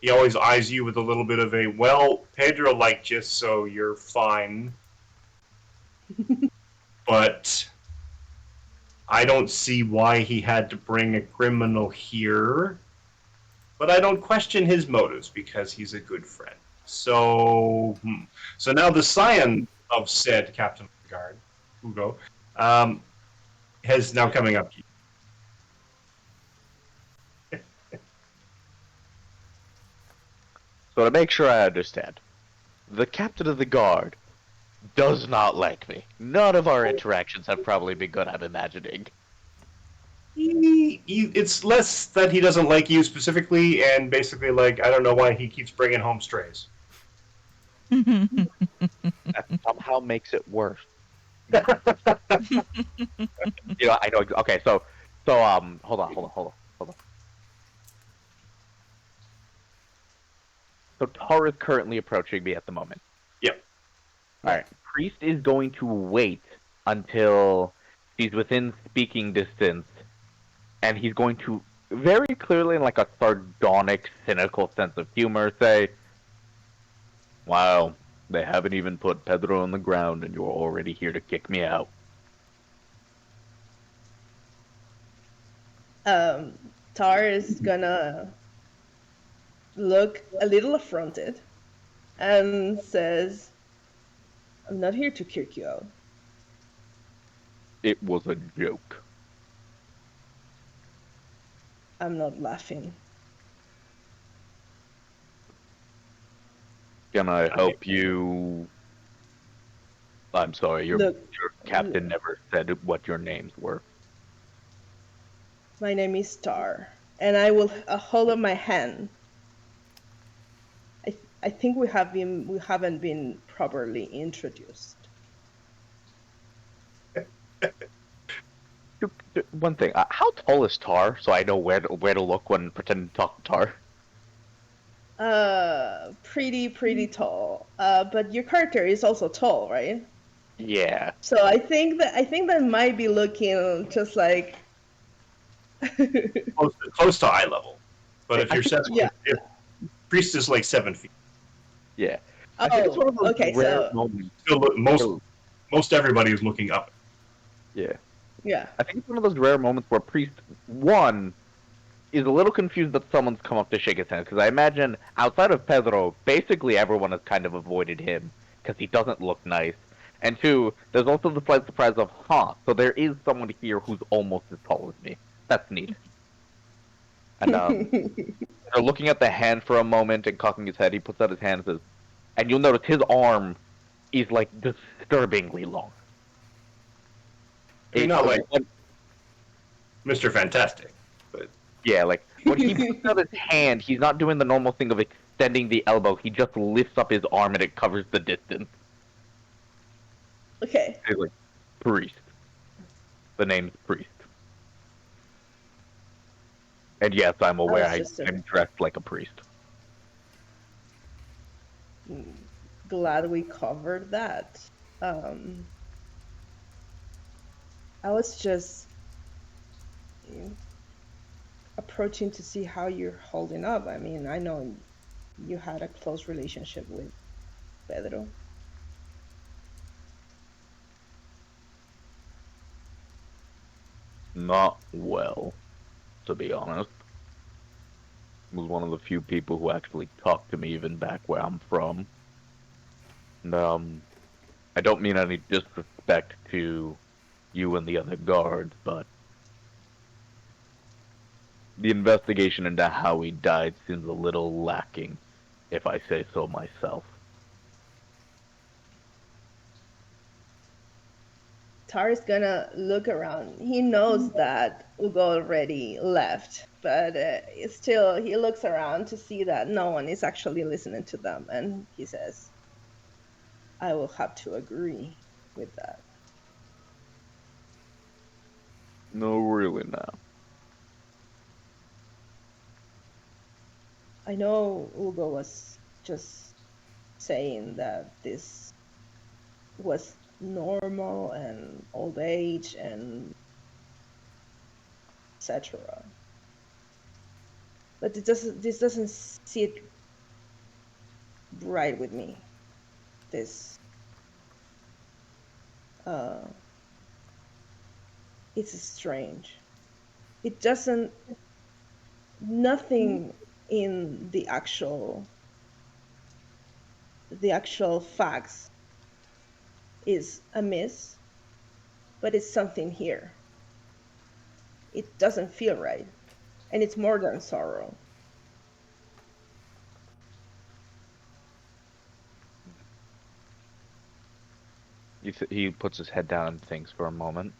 he always eyes you with a little bit of a, well, Pedro liked you, so you're fine. But I don't see why he had to bring a criminal here. But I don't question his motives, because he's a good friend. So now the scion of said captain of the guard, Hugo, has now coming up to you. So to make sure I understand, the captain of the guard does not like me. None of our interactions have probably been good, I'm imagining. It's less that he doesn't like you specifically, and basically, like, I don't know why he keeps bringing home strays. That somehow makes it worse. You know, I know. Okay, so, hold on. So Tar is currently approaching me at the moment. Yep. All right. Priest is going to wait until he's within speaking distance, and he's going to very clearly, in like a sardonic, cynical sense of humor, say, "Wow, they haven't even put Pedro on the ground, and you're already here to kick me out." Tar is gonna look a little affronted and says, I'm not here to kick you out. It was a joke. I'm not laughing. Can I help you? I'm sorry, your Look, captain never said what your names were. my name is Tar, and I will hold up my hand. I think we haven't been properly introduced. One thing, how tall is Tar? So I know where to look when pretending to talk to Tar. Pretty tall. But your character is also tall, right? Yeah. So I think that might be looking just like Close to eye level. But if you're yeah. if Priest is like 7 feet. Yeah. I think it's one of those okay, rare so moments. Still, most everybody is looking up. Yeah. yeah. I think it's one of those rare moments where Priest, one, is a little confused that someone's come up to shake his hand, because I imagine, outside of Pedro, basically everyone has kind of avoided him, because he doesn't look nice. And two, there's also the slight surprise of, so there is someone here who's almost as tall as me. That's neat. And, they're looking at the hand for a moment and cocking his head. He puts out his hand and says, and you'll notice his arm is, like, disturbingly long. I mean, not like Mr. Fantastic, but yeah, like when he puts out his hand, he's not doing the normal thing of extending the elbow. He just lifts up his arm and it covers the distance. Okay. He's like, Priest. The name's Priest. And yes, I'm aware I'm dressed like a priest. Glad we covered that. I was just approaching to see how you're holding up. I mean, I know you had a close relationship with Pedro. Not well, to be honest. Was one of the few people who actually talked to me even back where I'm from. And, I don't mean any disrespect to you and the other guards, but the investigation into how he died seems a little lacking, if I say so myself. Tar is gonna look around. He knows that Ugo already left, but still he looks around to see that no one is actually listening to them, and he says, I will have to agree with that. No, really now. I know Ugo was just saying that this was normal and old age and etc. But this doesn't sit right with me. This it's strange. It doesn't nothing in the actual facts is amiss, but it's something here. It doesn't feel right, and it's more than sorrow. He puts his head down and thinks for a moment.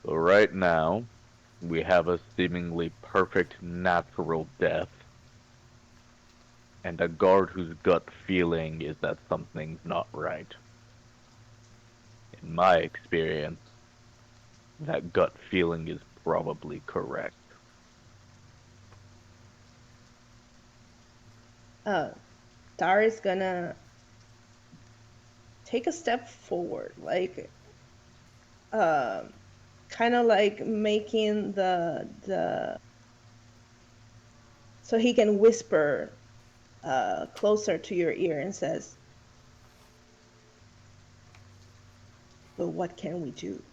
So right now, we have a seemingly perfect natural death, and a guard whose gut feeling is that something's not right. In my experience, that gut feeling is probably correct. Tar is gonna take a step forward, like kind of like making the so he can whisper closer to your ear and says, "But what can we do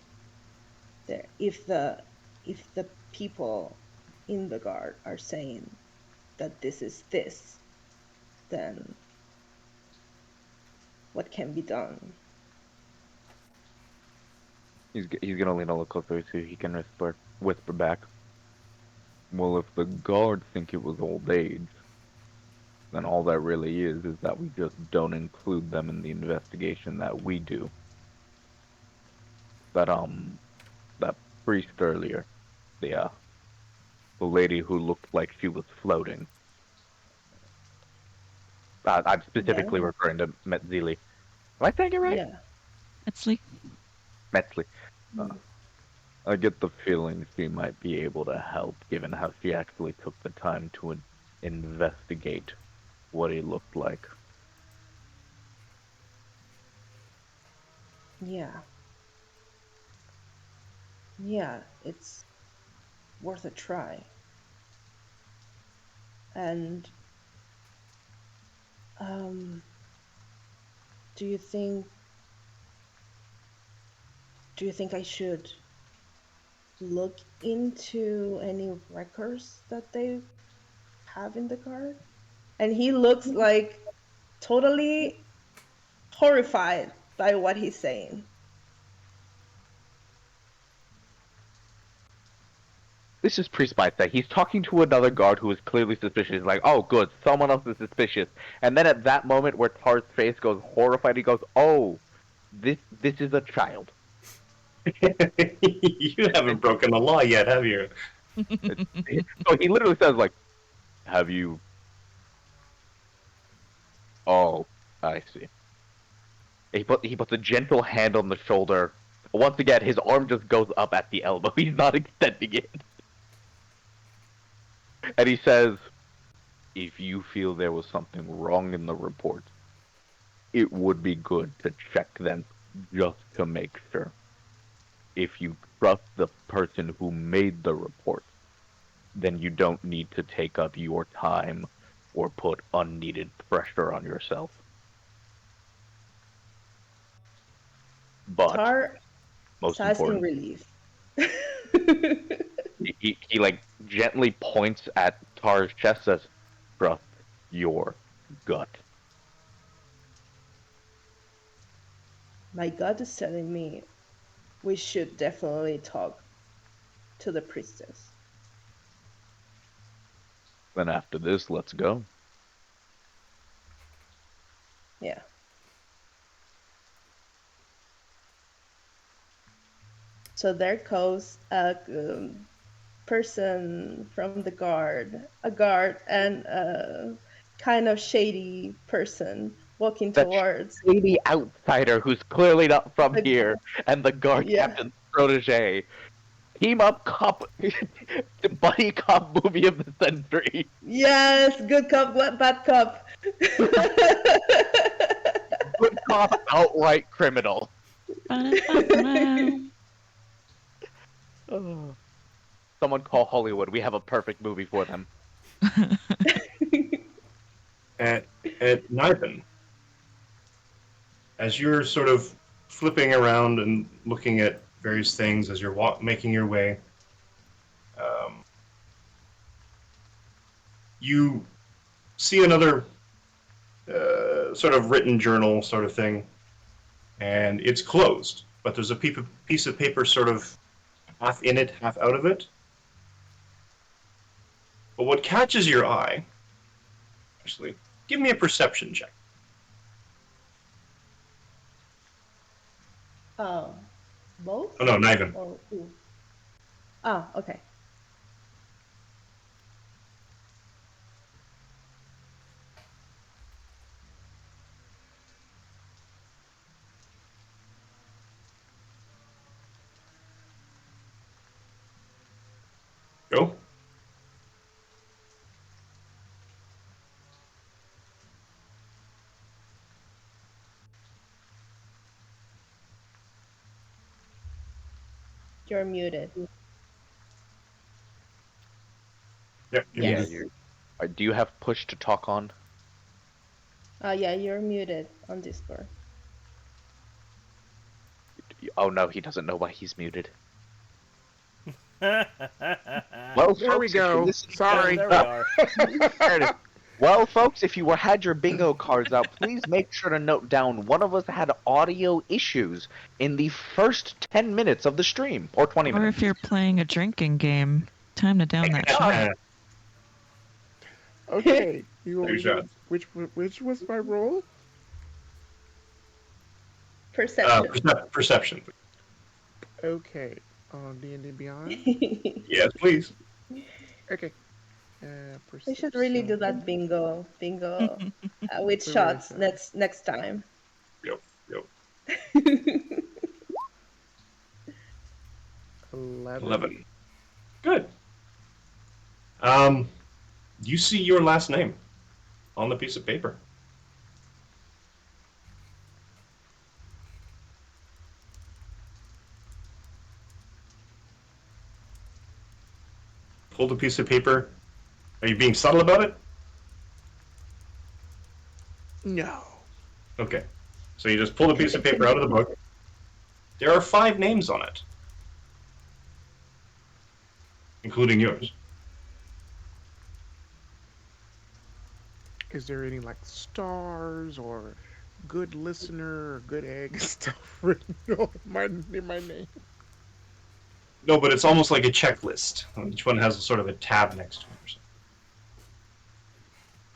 there if the people in the guard are saying that this is this, then what can be done?" He's gonna lean a little closer so he can whisper back. Well, if the guards think it was old age, then all that really is that we just don't include them in the investigation that we do. That priest earlier, the lady who looked like she was floating. I'm Yeah, specifically referring to Metzili. Am I saying it right? yeah. Metzli. Metzli. Mm. I get the feeling she might be able to help, given how she actually took the time to investigate what he looked like. Yeah. Yeah, it's worth a try. And um, do you think I should look into any records that they have in the card? And he looks like totally horrified by what he's saying. This is priest by that. He's talking to another guard who is clearly suspicious. He's like, oh, good, someone else is suspicious. And then at that moment where Tar's face goes horrified, he goes, oh, this is a child. You haven't broken the law yet, have you? So he literally says, like, have you... Oh, I see. He puts a gentle hand on the shoulder. Once again, his arm just goes up at the elbow. He's not extending it. And he says, if you feel there was something wrong in the report, it would be good to check them just to make sure. If you trust the person who made the report, then you don't need to take up your time or put unneeded pressure on yourself. But Tar most sighs in important, relief. he like gently points at Tar's chest, says, trust your gut. My gut is telling me we should definitely talk to the priestess. Then after this, let's go. Yeah. So there goes a person from the guard, a guard and a kind of shady person walking That towards shady outsider who's clearly not from the here, and the guard yeah. captain's protege. Team up cop, buddy cop movie of the century. Yes, good cop, bad cop. Good cop, outright criminal. Ba-da-ba-ba-da. Someone call Hollywood. We have a perfect movie for them. At Nipin, as you're sort of flipping around and looking at various things as you're making your way, you see another sort of written journal sort of thing, and it's closed, but there's a piece of paper sort of half in it, half out of it. But what catches your eye, actually, give me a perception check. Oh, both? Oh no, neither. Or who? Ah, okay. Go. You're muted. Yep. You're Yes. muted. Do you have push to talk on? Yeah, you're muted on Discord. Oh no, he doesn't know why he's muted. Well, Well, There we folks, if you're go. listening- Sorry. there we are. There it is. Well, folks, if you had your bingo cards out, please make sure to note down one of us had audio issues in the first 10 minutes of the stream, or 20 Or minutes. if you're playing a drinking game, time to down that shot. Yeah. Okay. You want Two me to, shots. which was my role? Perception. Perception. Okay. On D&D Beyond. Yes, please. Okay. We should really do Perception. that bingo with Wait, shots sorry. next time. Yep. 11. Good. You see your last name on the piece of paper. Hold a piece of paper. Are you being subtle about it? No. Okay. So you just pull the piece of paper out of the book. There are 5 names on it, including yours. Is there any like stars or good listener or good egg stuff written on my name? No, but it's almost like a checklist. Each one has sort of a tab next to it or something.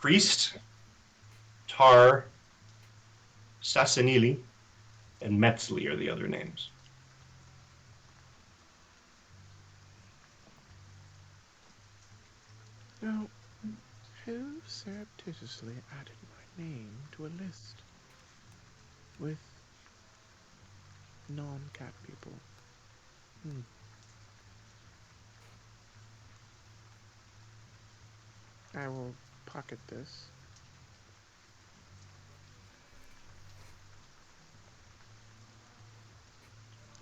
Priest, Tar, Sasserine, and Metzli are the other names. Now, who surreptitiously added my name to a list with non-cat people? I will pocket this.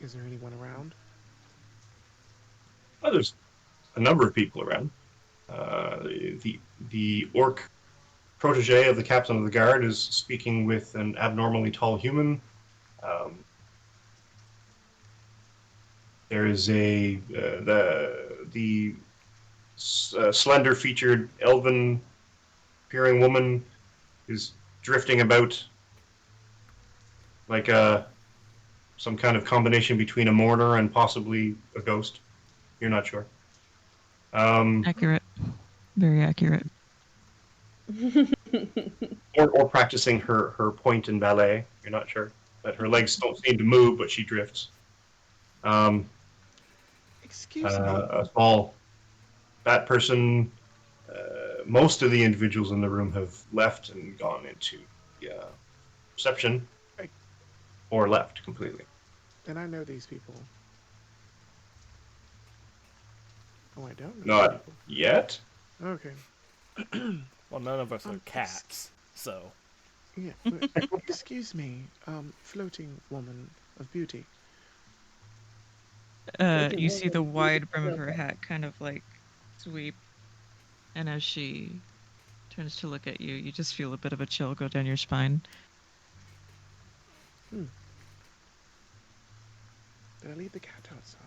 Is there anyone around? Oh, there's a number of people around. The orc protege of the captain of the guard is speaking with an abnormally tall human. There is the slender-featured elven-appearing woman is drifting about like some kind of combination between a mourner and possibly a ghost. You're not sure. Accurate. Very accurate. Or practicing her point in ballet. You're not sure. But her legs don't seem to move, but she drifts. Excuse me. A small fat person. Most of the individuals in the room have left and gone into the reception, or left completely. And I know these people. Oh, I don't know these Not people. yet. Okay. Well, none of us are cats, so. Yeah. Excuse me, floating woman of beauty. You see the wide brim of her hat kind of like sweep, and as she turns to look at you, you just feel a bit of a chill go down your spine. Did I leave the cat outside?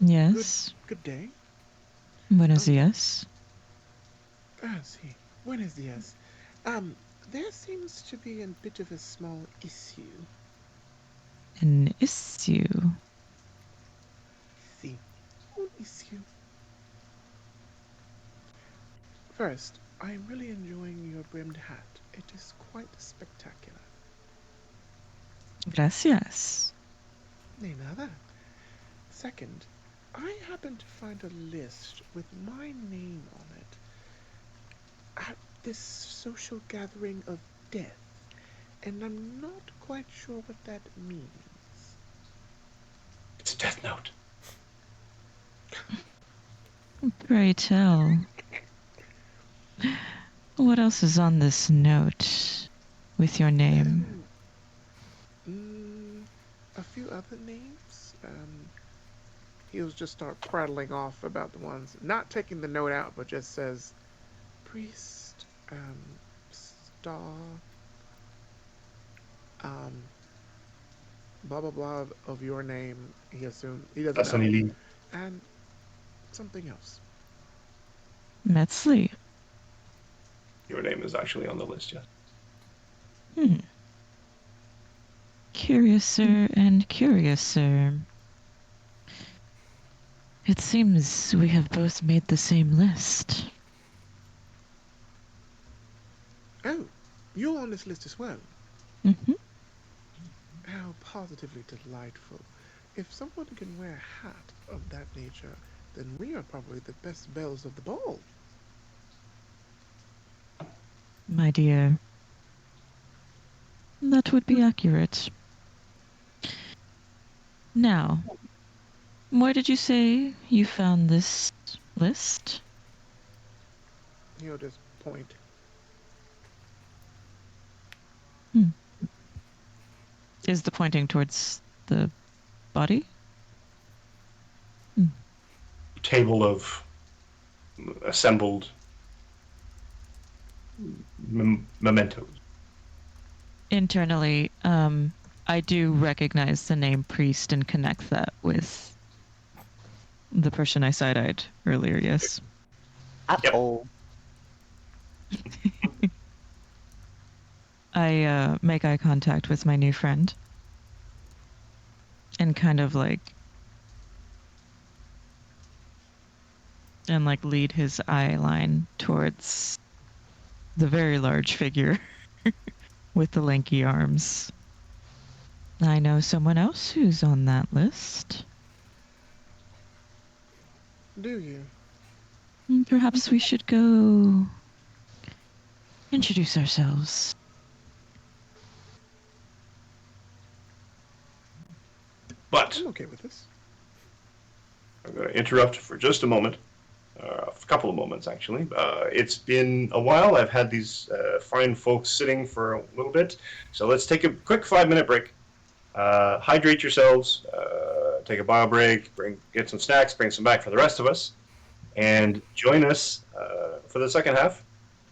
Yes. Good day. Buenos dias. See. Buenos dias. There seems to be a bit of a small issue. An issue. See. An issue. First, I am really enjoying your brimmed hat. It is quite spectacular. Gracias. De nada. Second, I happened to find a list with my name on it at this social gathering of death, and I'm not quite sure what that means. It's a death note. Pray tell. What else is on this note with your name? A few other names. He'll just start prattling off about the ones, not taking the note out, but just says, priest, star, blah blah blah of your name. He assumes he doesn't know, Sasserine. and something else. Metzli. Your name is actually on the list, yes. Curiouser and curiouser. It seems we have both made the same list. Oh, you're on this list as well. Mm-hmm. How positively delightful. If someone can wear a hat of that nature, then we are probably the best belles of the ball. My dear, that would be accurate. Now, where did you say you found this list? He'll just point. Is the pointing towards the body? Table of assembled mementos. Internally, I do recognize the name priest and connect that with the person I side-eyed earlier, yes. Uh-oh. I make eye contact with my new friend and kind of like lead his eye line towards the very large figure with the lanky arms. I know someone else who's on that list. Do you? Perhaps we should go introduce ourselves. But I'm okay with this. I'm going to interrupt for just a moment. A couple of moments, actually. It's been a while. I've had these fine folks sitting for a little bit. So let's take a quick 5-minute break. Hydrate yourselves. Take a bio break. Get some snacks. Bring some back for the rest of us. And join us for the second half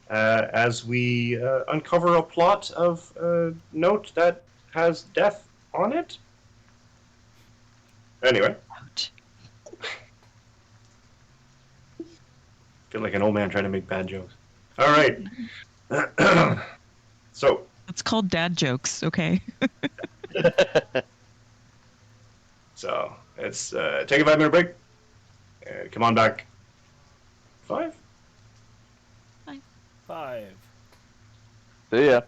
as we uncover a plot of a note that has death on it. Anyway. Ouch. Feel like an old man trying to make bad jokes. All right. So It's called dad jokes, okay? So let's take a 5-minute break. Come on back. 5? 5. See ya.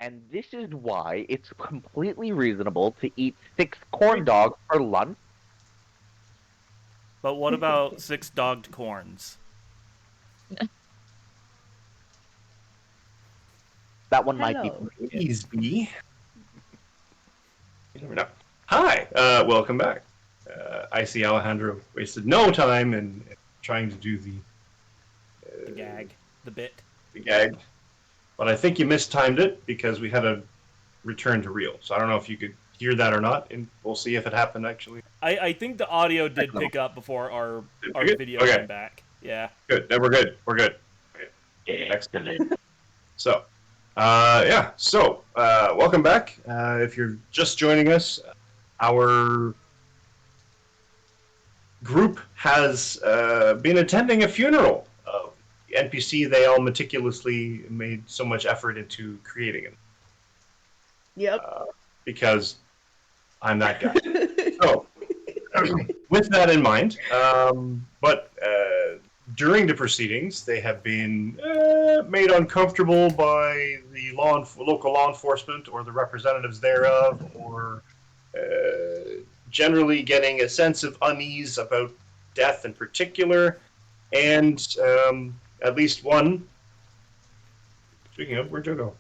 And this is why it's completely reasonable to eat 6 corn dogs for lunch. But what about 6 dogged corns? That one might be. Hello. Please be. You never know. Hi, welcome back. I see Alejandro wasted no time in trying to do the gag. The bit. the gag, but I think you mistimed it because we had a return to real. So I don't know if you could hear that or not, and we'll see if it happened actually. I think the audio did pick up before our Good? video Okay. came back. Yeah. Good. Then we're good. We're good. Okay. Excellent. So, yeah. So, welcome back. If you're just joining us, our group has been attending a funeral of the NPC they all meticulously made so much effort into creating it. Yep. Because I'm that guy. So, with that in mind, but during the proceedings, they have been made uncomfortable by the local law enforcement or the representatives thereof, or generally getting a sense of unease about death in particular, and at least one. Speaking of, where'd Joe go?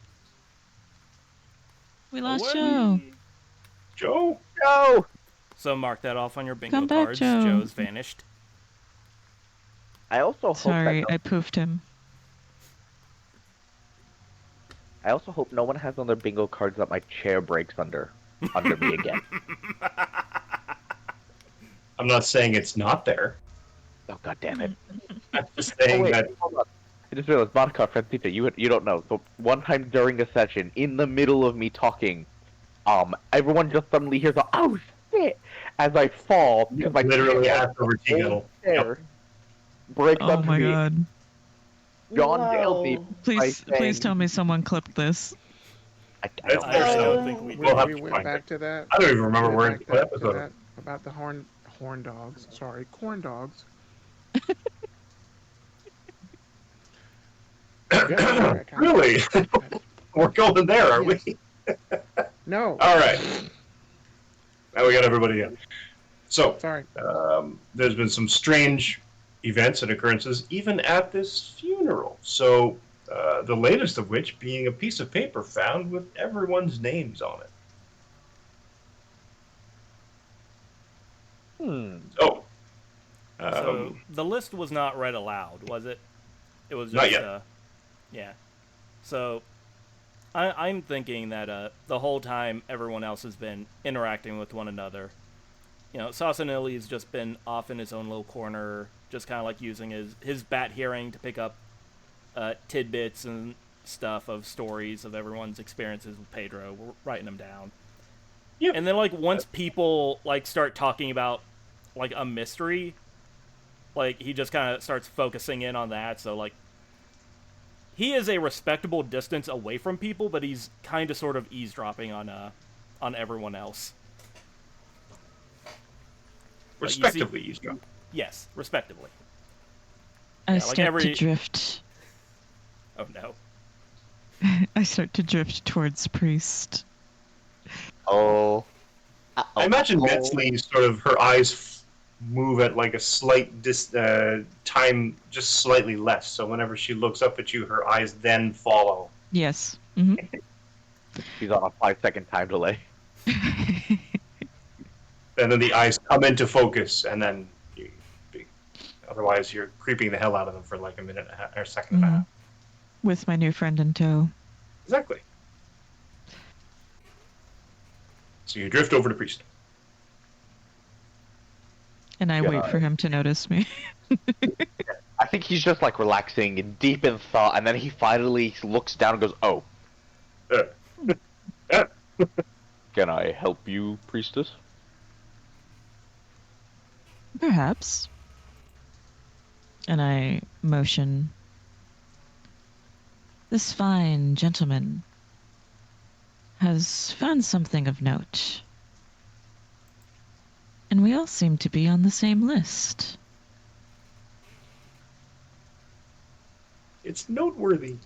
We lost Away. Joe. Joe? No! So mark that off on your bingo Come back, cards. Joe. Joe's vanished. I also Sorry, hope I poofed him. I also hope no one has on their bingo cards that my chair breaks under me again. I'm not saying it's not there. Oh, god damn it. I'm just saying wait, that. hold on. I just realized, Monica, Francita, you don't know. So one time during a session, in the middle of me talking, everyone just suddenly hears a "oh shit" as I fall because my Literally chair, ass over tea kettle. chair breaks Oh under my me. god. John jailed me. Wow. Please, by please saying- tell me someone clipped this. I That's don't fair. I know. don't think we We'll did. have We to went find back it. to that. I don't even remember We where went what back to episode. that about the horn dogs. Sorry, corn dogs. Yeah, Really? We're going there, are Yes. we? No. All right. Now we got everybody in. So, Sorry. there's been some strange events and occurrences even at this funeral. So, the latest of which being a piece of paper found with everyone's names on it. So, So the list was not read aloud, was it? It was Not just yet. yeah. So I'm thinking that the whole time everyone else has been interacting with one another. You know, Sasserine has just been off in his own little corner, just kind of like using his bat hearing to pick up tidbits and stuff of stories of everyone's experiences with Pedro, writing them down. Yep. And then like once people like start talking about like a mystery, like he just kind of starts focusing in on that. So like he is a respectable distance away from people, but he's kind of sort of eavesdropping on everyone else. respectively, eavesdrop. Yes, respectively. I Yeah, like start every- to drift. Oh no. I start to drift towards priest. Oh. I imagine Metzley sort of her eyes move at like a slight time, just slightly less. So whenever she looks up at you, her eyes then follow. Yes. Hmm. She's on a 5-second time delay. And then the eyes come into focus, and then otherwise you're creeping the hell out of them for like a minute and a half, or a second and a half. With my new friend in tow. Exactly. So you drift over to priest. And I Yeah. wait for him to notice me. I think he's just like relaxing and deep in thought, and then he finally looks down and goes, "Oh, can I help you, priestess?" Perhaps. And I motion. This fine gentleman has found something of note. And we all seem to be on the same list. It's noteworthy.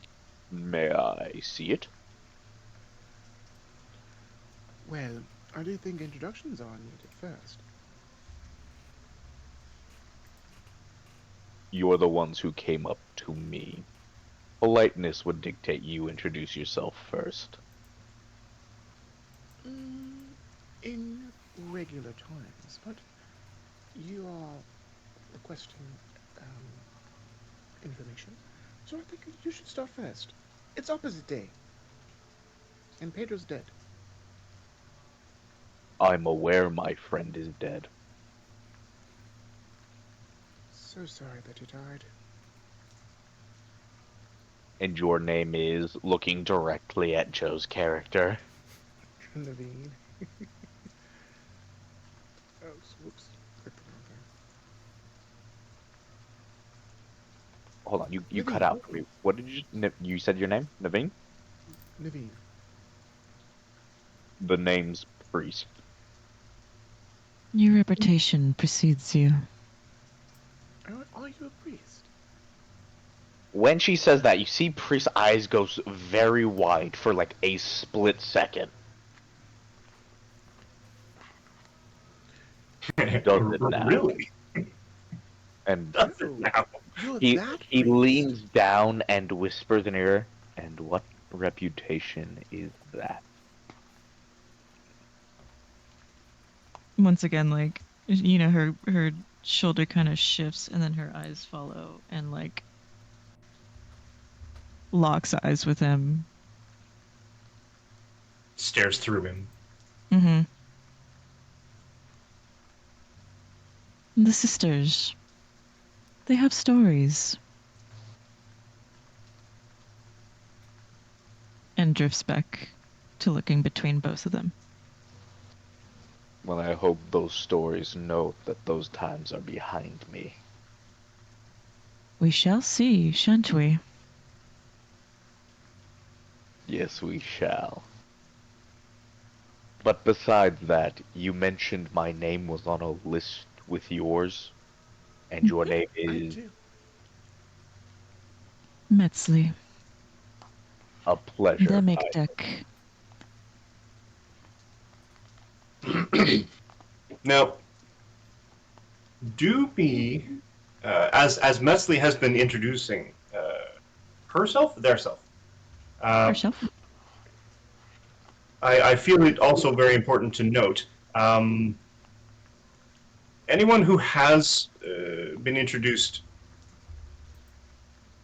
May I see it? Well, I do think introductions are needed first. You're the ones who came up to me. Politeness would dictate you introduce yourself first. In regular times, but you are requesting information, so I think you should start first. It's opposite day, and Pedro's dead. I'm aware my friend is dead. So sorry that he died. And your name is looking directly at Joe's character. Naveen. Oh, whoops. Clicked the wrong thing. Hold on, you cut Naveen. out for me. What did you said your name? Naveen? Naveen. The name's Priest. Your reputation precedes you. Are you a priest? When she says that, you see Priest's eyes go very wide for like a split second. He does it now. Really? And Does it now? You're he that he priest? leans down and whispers in her ear, and what reputation is that? Once again, like, you know, her shoulder kind of shifts and then her eyes follow and like locks eyes with him. Stares through him. Mm-hmm. The sisters. They have stories. And drifts back to looking between both of them. Well, I hope those stories know that those times are behind me. We shall see, shan't we? Yes, we shall. But besides that, you mentioned my name was on a list with yours, and your name I is do. Metzley. a pleasure. Demiktek. Now, do me, as Metzley has been introducing herself, their self. Herself. I feel it also very important to note. Anyone who has been introduced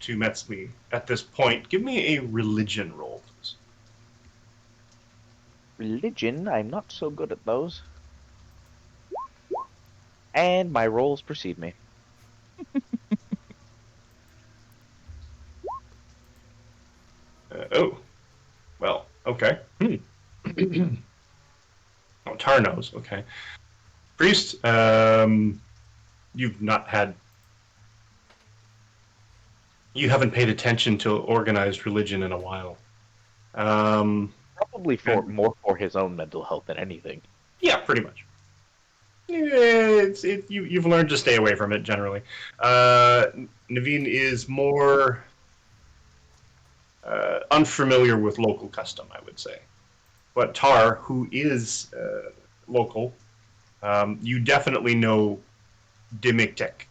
to Metzley at this point, give me a religion roll, please. Religion, I'm not so good at those. And my rolls precede me. Oh, well, okay. Oh, Tar knows. Okay, priest. You've not had. You haven't paid attention to organized religion in a while. Probably for more for his own mental health than anything. Yeah, pretty much. You've learned to stay away from it generally. Naveen is more unfamiliar with local custom, I would say. But Tar, who is local, you definitely know Dimiktek,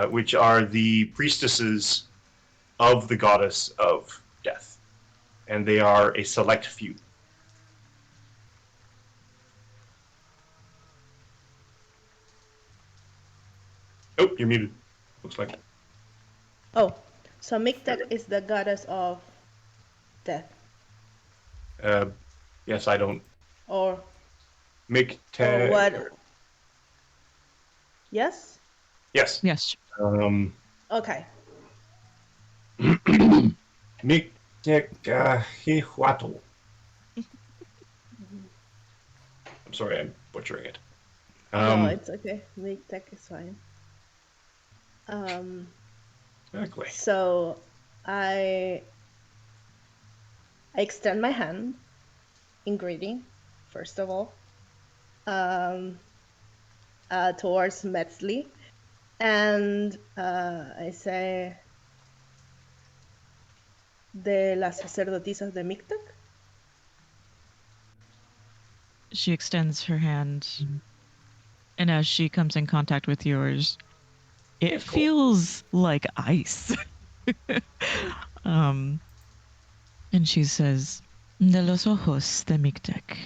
which are the priestesses of the goddess of death, and they are a select few. Oh, you're muted. Looks like. Oh, so Miktek is the goddess of death, Yes, I don't. or Miktek. what? Yes. Yes. Yes. Okay. Miktek I'm sorry, I'm butchering it. No, it's okay. Miktek is fine. Exactly. So I extend my hand in greeting, first of all, towards Metzley, and I say, de las sacerdotisas de Mictec. she extends her hand, and as she comes in contact with yours, it feels like ice. And she says, "De los ojos de Mictec."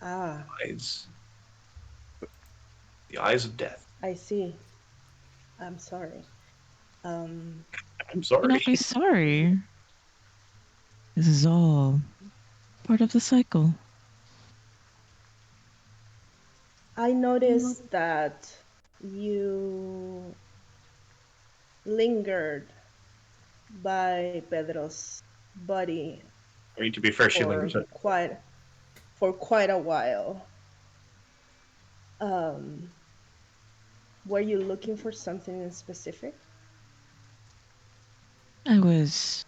Ah, Eyes. The eyes of death. I see. I'm sorry. I'm Do sorry. not be sorry. This is all part of the cycle. I noticed that you lingered by Pedro's body I mean, to be fair, she for lingers. quite a while. Um, were you looking for something in specific? I was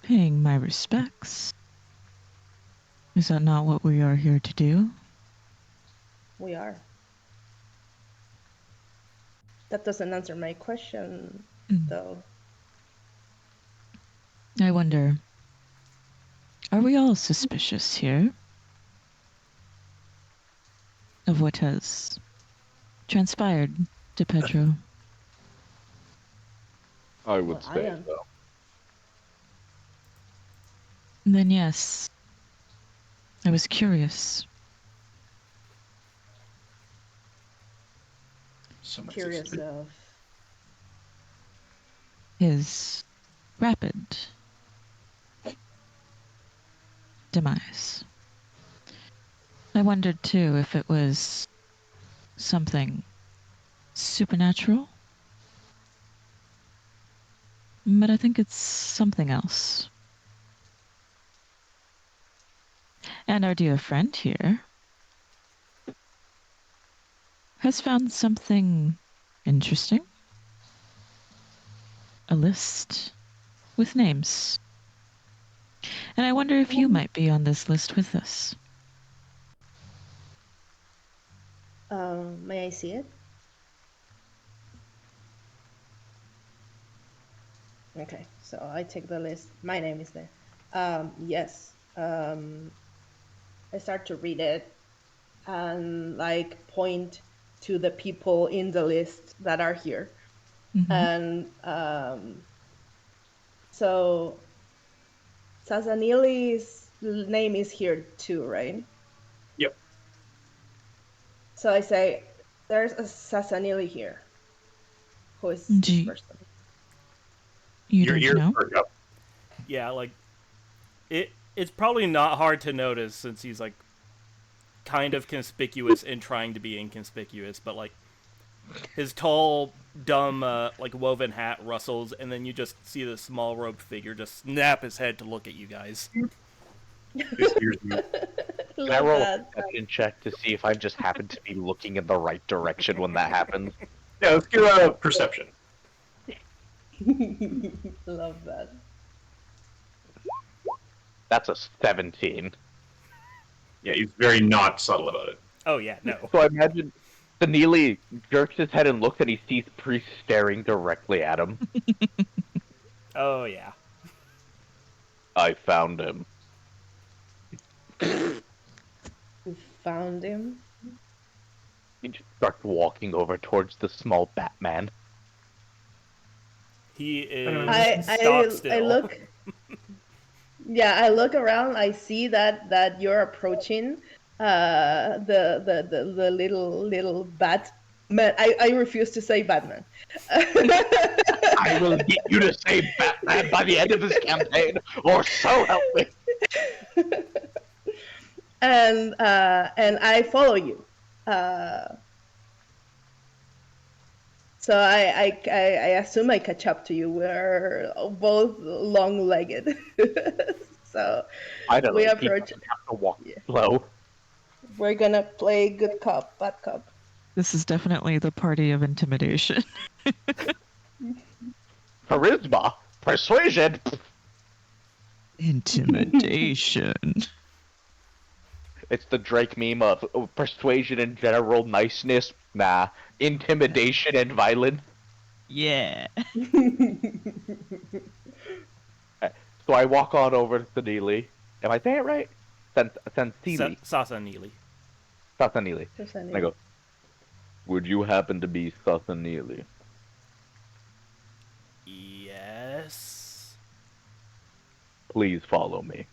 paying my respects. Is that not what we are here to do? We are. That doesn't answer my question, though. I wonder, are we all suspicious here of what has transpired to Pedro? I would Well, I say am. so. Then yes, I was curious. So much Curious suspicion. of. His rapid demise. I wondered too if it was something supernatural. But I think it's something else. And our dear friend here has found something interesting. A list with names. And I wonder if you might be on this list with us. May I see it? Okay, so I take the list. My name is there. Yes. I start to read it and like point to the people in the list that are here. And so Sazanili's name is here too, right? Yep. So I say, there's a Sazanili here. Who is this person? You Your don't ears know? perk up. Yeah, like it's probably not hard to notice since he's like kind of conspicuous in trying to be inconspicuous, but like his tall, dumb, like woven hat rustles, and then you just see the small robed figure just snap his head to look at you guys. His ears move. Can I roll a perception check to see if I just happen to be looking in the right direction when that happens? Yeah, let's give a perception. Love that. That's a 17. Yeah, he's very not subtle about it. Oh yeah, no. So I imagine the Neely jerks his head and looks and he sees Priest staring directly at him. Oh yeah. I found him. We found him. He just starts walking over towards the small Batman. He is stock still. I look. Yeah, I look around. I see that you're approaching the little Batman. I refuse to say Batman. I will get you to say Batman by the end of this campaign, or so help me. And I follow you. So I assume I catch up to you. We're both long-legged. So I don't we know. approach. People have to walk slow. We're gonna play good cop, bad cop. This is definitely the party of intimidation. Charisma, persuasion. Intimidation. It's the Drake meme of persuasion and general niceness. Nah, intimidation and violence. Yeah. So I walk on over to Neely. Am I saying it right? Sansili. Sasanili. Sasanili. And I go, would you happen to be Sasanili? Yes. Please follow me.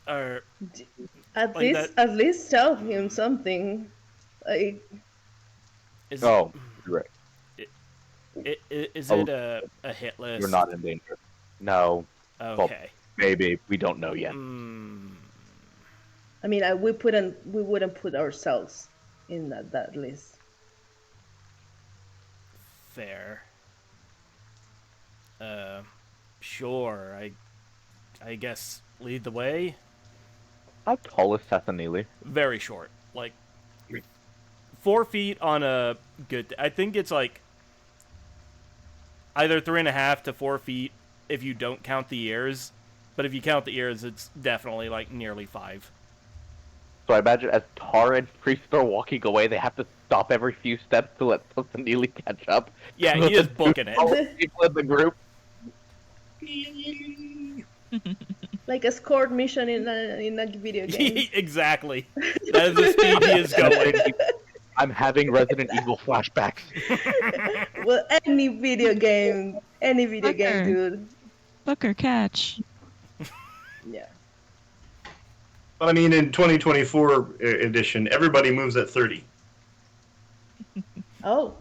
Or At like least, that at least tell him something. Like, is. Oh, right. Is Oh, it a hit list? you're not in danger. No. Well, Okay. maybe. We don't know yet. I mean, we wouldn't put ourselves in that list. Fair. Sure. I guess lead the way. How tall is Sasanili? Very short, like 4 feet on a good. I think it's like either 3.5 to 4 feet if you don't count the ears, but if you count the ears, it's definitely like nearly 5. So I imagine as Tar and Priest are walking away, they have to stop every few steps to let Sasanili catch up. Yeah, he is booking it. People in the group. Like a scored mission in a video game. Exactly. That is the speed he is going. I'm having Resident Evil flashbacks. Well, any video game, dude. Booker, catch. Yeah. But I mean, in 2024 edition, everybody moves at 30. Oh.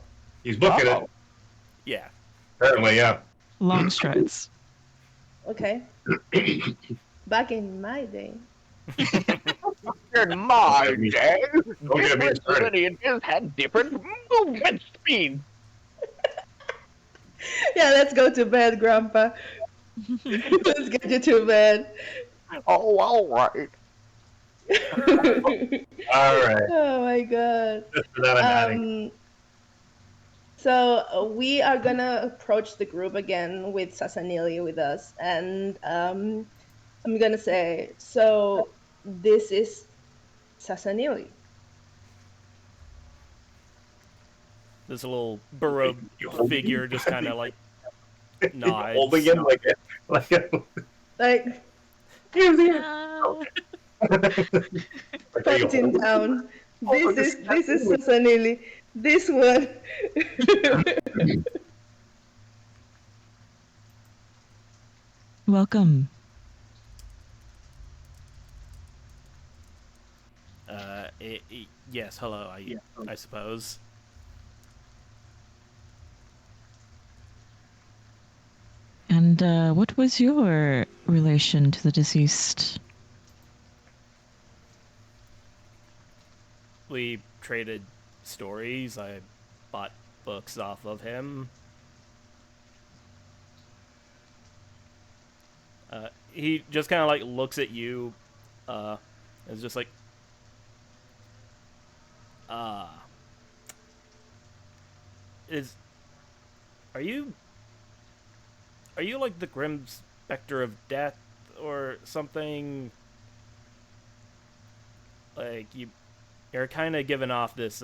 He's booking it. Yeah. Apparently, yeah. Long strides. Okay. Back in my day. In my day, Don't get me different started. lineages had different movement speeds. Yeah, let's go to bed, Grandpa. Let's get you to bed. Oh, all right. All right. Oh my god. Just for that, I'm adding. So we are gonna approach the group again with Sasanili with us, and I'm gonna say, so this is Sasanili. This little burrowed figure just kind of like nods. Holding him like Pointing down. This is Sasanili. This one. Welcome. Yes, hello, I suppose. And what was your relation to the deceased? We traded stories. I bought books off of him. He just kind of like looks at you, and is just like, are you like the Grim Spectre of Death or something? Like you're kind of giving off this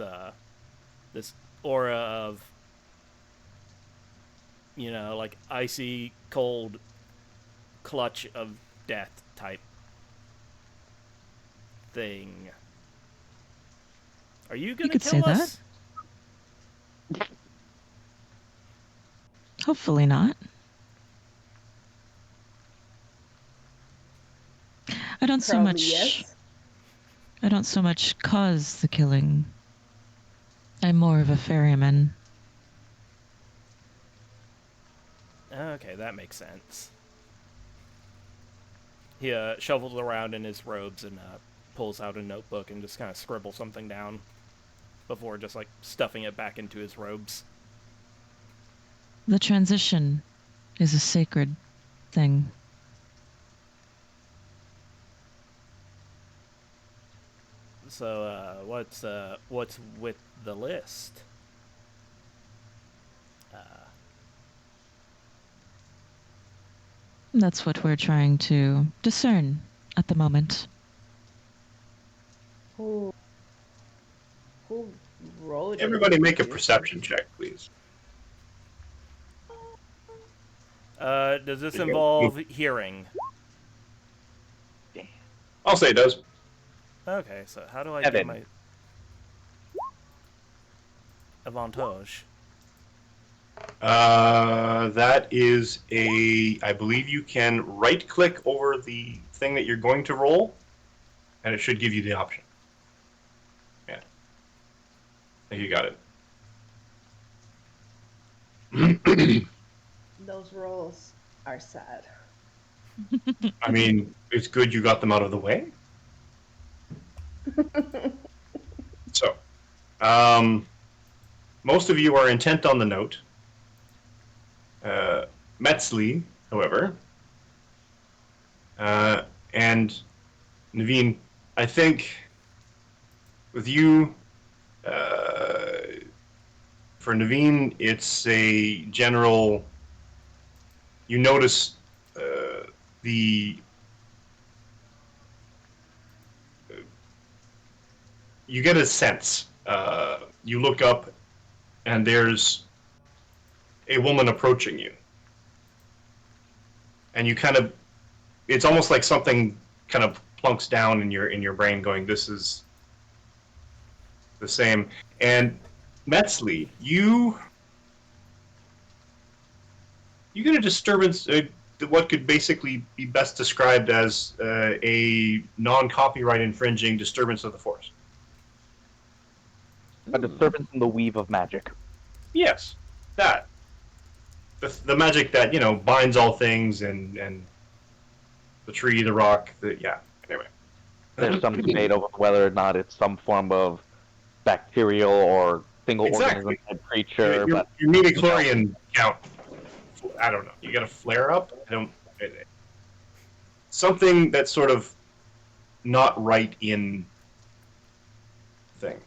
this aura of, you know, like icy cold clutch of death type thing. Are you gonna could kill say us? Hopefully not. I don't so Probably much. yes. I don't so much cause the killing. I'm more of a ferryman. Okay, that makes sense. He shovels around in his robes and pulls out a notebook and just kind of scribbles something down before just like stuffing it back into his robes. The transition is a sacred thing. So, what's with the list? That's what we're trying to discern at the moment. Who wrote it? Everybody make a perception check, please. Does this involve hearing? I'll say it does. Okay, so how do I Evan. get my avantage? That is I believe you can right-click over the thing that you're going to roll, and it should give you the option. Yeah. I think you got it. Those rolls are sad. I mean, it's good you got them out of the way. So, most of you are intent on the note. Metzli, however, and Naveen, I think with you, for Naveen, it's a general. You notice the. You get a sense. You look up, and there's a woman approaching you, and you kind of. It's almost like something kind of plunks down in your brain, going, "This is the same." And Metzli, you get a disturbance. What could basically be best described as a non-copyright infringing disturbance of the force. A disturbance in the weave of magic. Yes, that. The magic that, binds all things and the tree, the rock, yeah. Anyway. There's some debate over whether or not it's some form of bacterial or single organism type creature. Your midichlorian count, I don't know. You got a flare up? Something that's sort of not right in thing.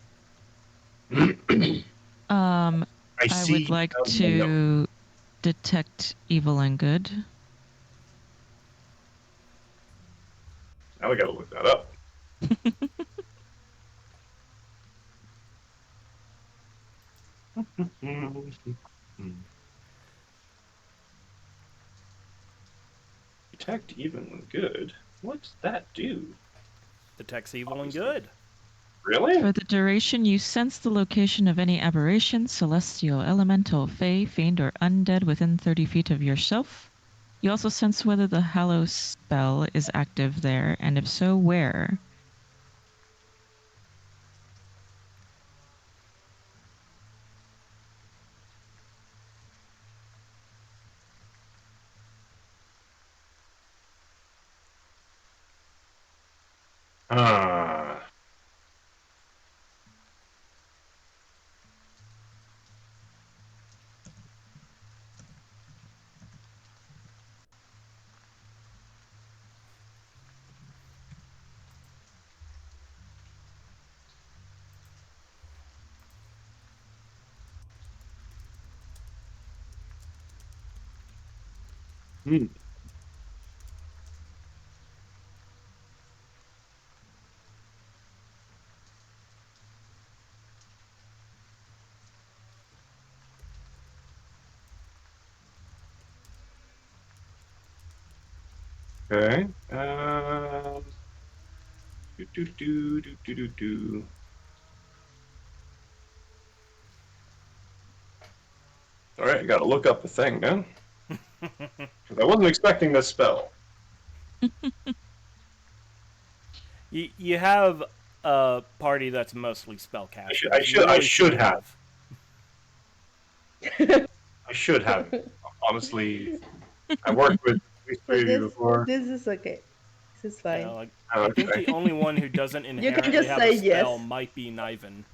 I see. would like to detect evil and good. Now we gotta look that up. Detect evil and good? What's that do? Detects evil and good. Really? For the duration, you sense the location of any aberration, celestial, elemental, fey, fiend, or undead within 30 feet of yourself. You also sense whether the Hallow spell is active there, and if so, where. Okay. All right, I gotta look up the thing, man. Because I wasn't expecting this spell. You have a party that's mostly spellcasters. I should have. I should have. Honestly, I worked with these three of you before. This is okay. This is fine. I think the only one who doesn't inherently just have say a spell yes. might be Niven.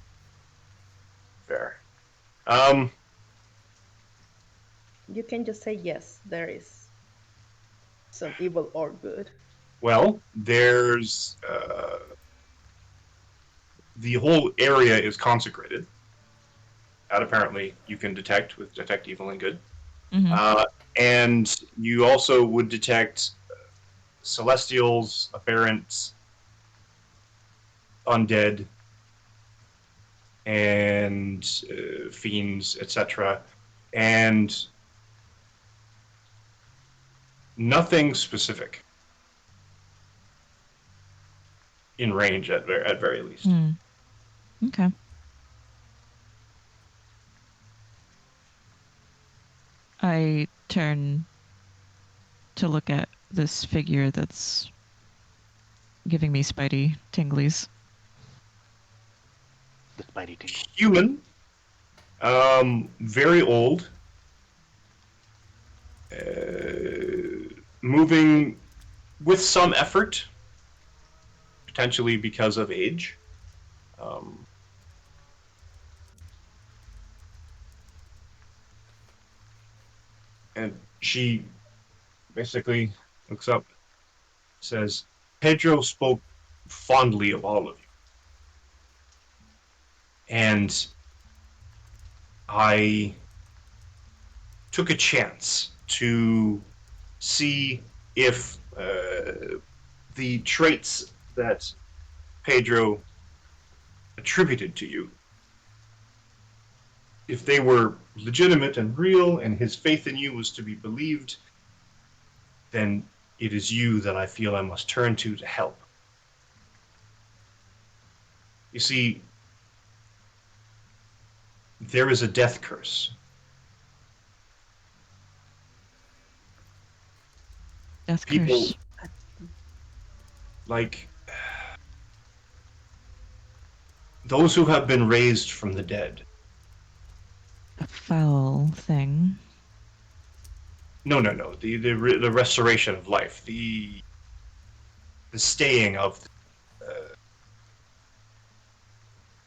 Fair. You can just say yes, there is some evil or good. Well, there's the whole area is consecrated. That apparently you can detect with detect evil and good. Mm-hmm. And you also would detect celestials, aberrants, undead, and fiends, etc. And nothing specific. in range at very least. Hmm. Okay. I turn to look at this figure that's giving me spidey tinglies. The Spidey tingle. Human, very old, moving with some effort, potentially because of age. And she basically looks up, says, Pedro spoke fondly of all of you. And I took a chance to see if the traits that Pedro attributed to you, if they were legitimate and real and his faith in you was to be believed, then it is you that I feel I must turn to help. You see, there is a death curse. Death People curse. like those who have been raised from the dead. A foul thing. No. The restoration of life, the staying of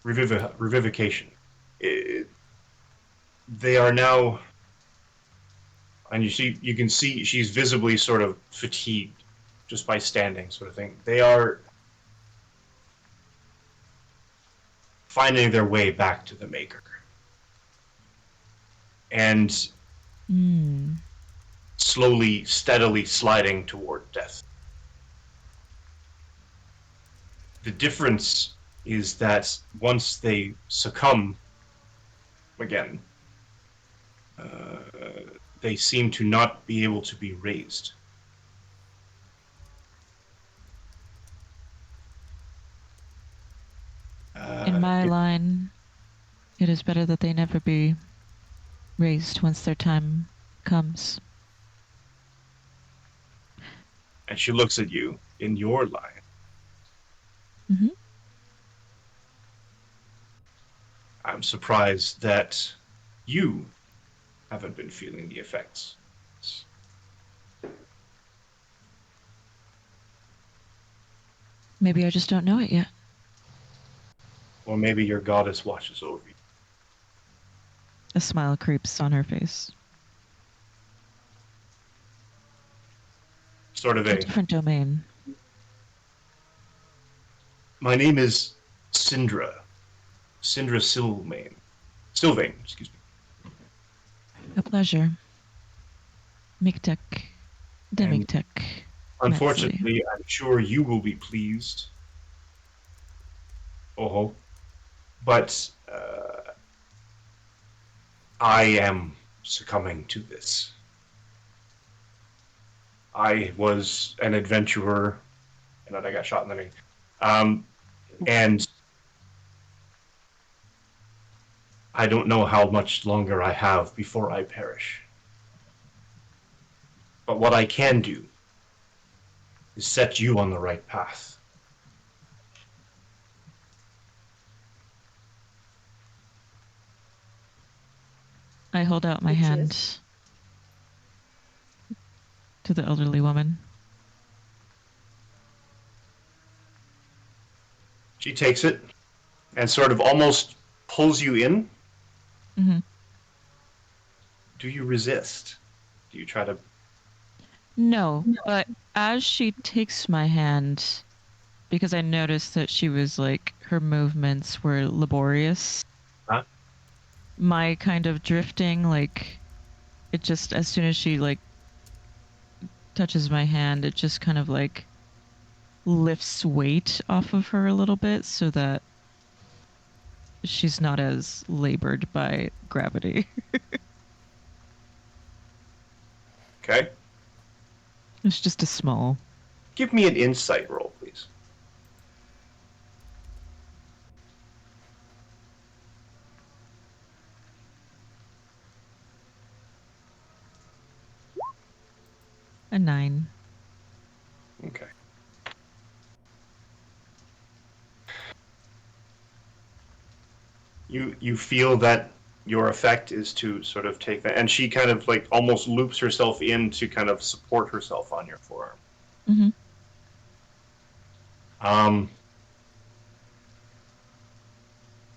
revivification. They are now, and you can see she's visibly sort of fatigued just by standing, sort of thing. They are finding their way back to the Maker, and slowly, steadily sliding toward death. The difference is that once they succumb again, they seem to not be able to be raised. In my line, it is better that they never be raised once their time comes. And she looks at you in your line. Mm-hmm. I'm surprised that you haven't been feeling the effects. Maybe I just don't know it yet. Or maybe your goddess watches over you. A smile creeps on her face. Sort of A different domain. My name is Syndra. Syndra Sylvain, excuse me. A pleasure. Miktek. Demiktek. Unfortunately, I'm sure you will be pleased. Oh, but I am succumbing to this. I was an adventurer, and then I got shot in the knee. And I don't know how much longer I have before I perish. But what I can do is set you on the right path. I hold out my hand to the elderly woman. She takes it and sort of almost pulls you in. Mm-hmm. Do you resist? Do you try to... No, but as she takes my hand, because I noticed that she was like, her movements were laborious. Huh? My kind of drifting, like, it just, as soon as she like touches my hand, it just kind of like lifts weight off of her a little bit so that she's not as labored by gravity. Okay. It's just a small. Give me an insight roll, please. a 9. Okay. You feel that your effect is to sort of take that, and she kind of like almost loops herself in to kind of support herself on your forearm. Mm-hmm.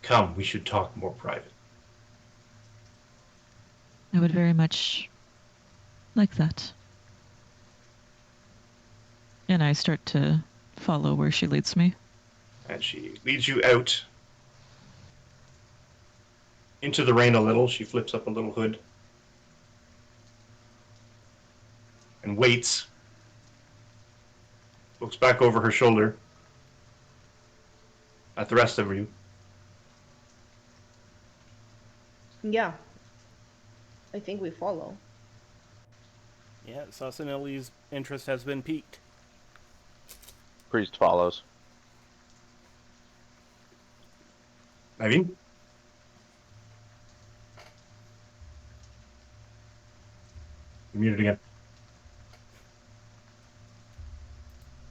Come, we should talk more private. I would very much like that. And I start to follow where she leads me. And she leads you out into the rain a little. She flips up a little hood and waits. Looks back over her shoulder at the rest of you. Yeah. I think we follow. Yeah, Sasserini's interest has been piqued. Priest follows. Naveen? You're muted again.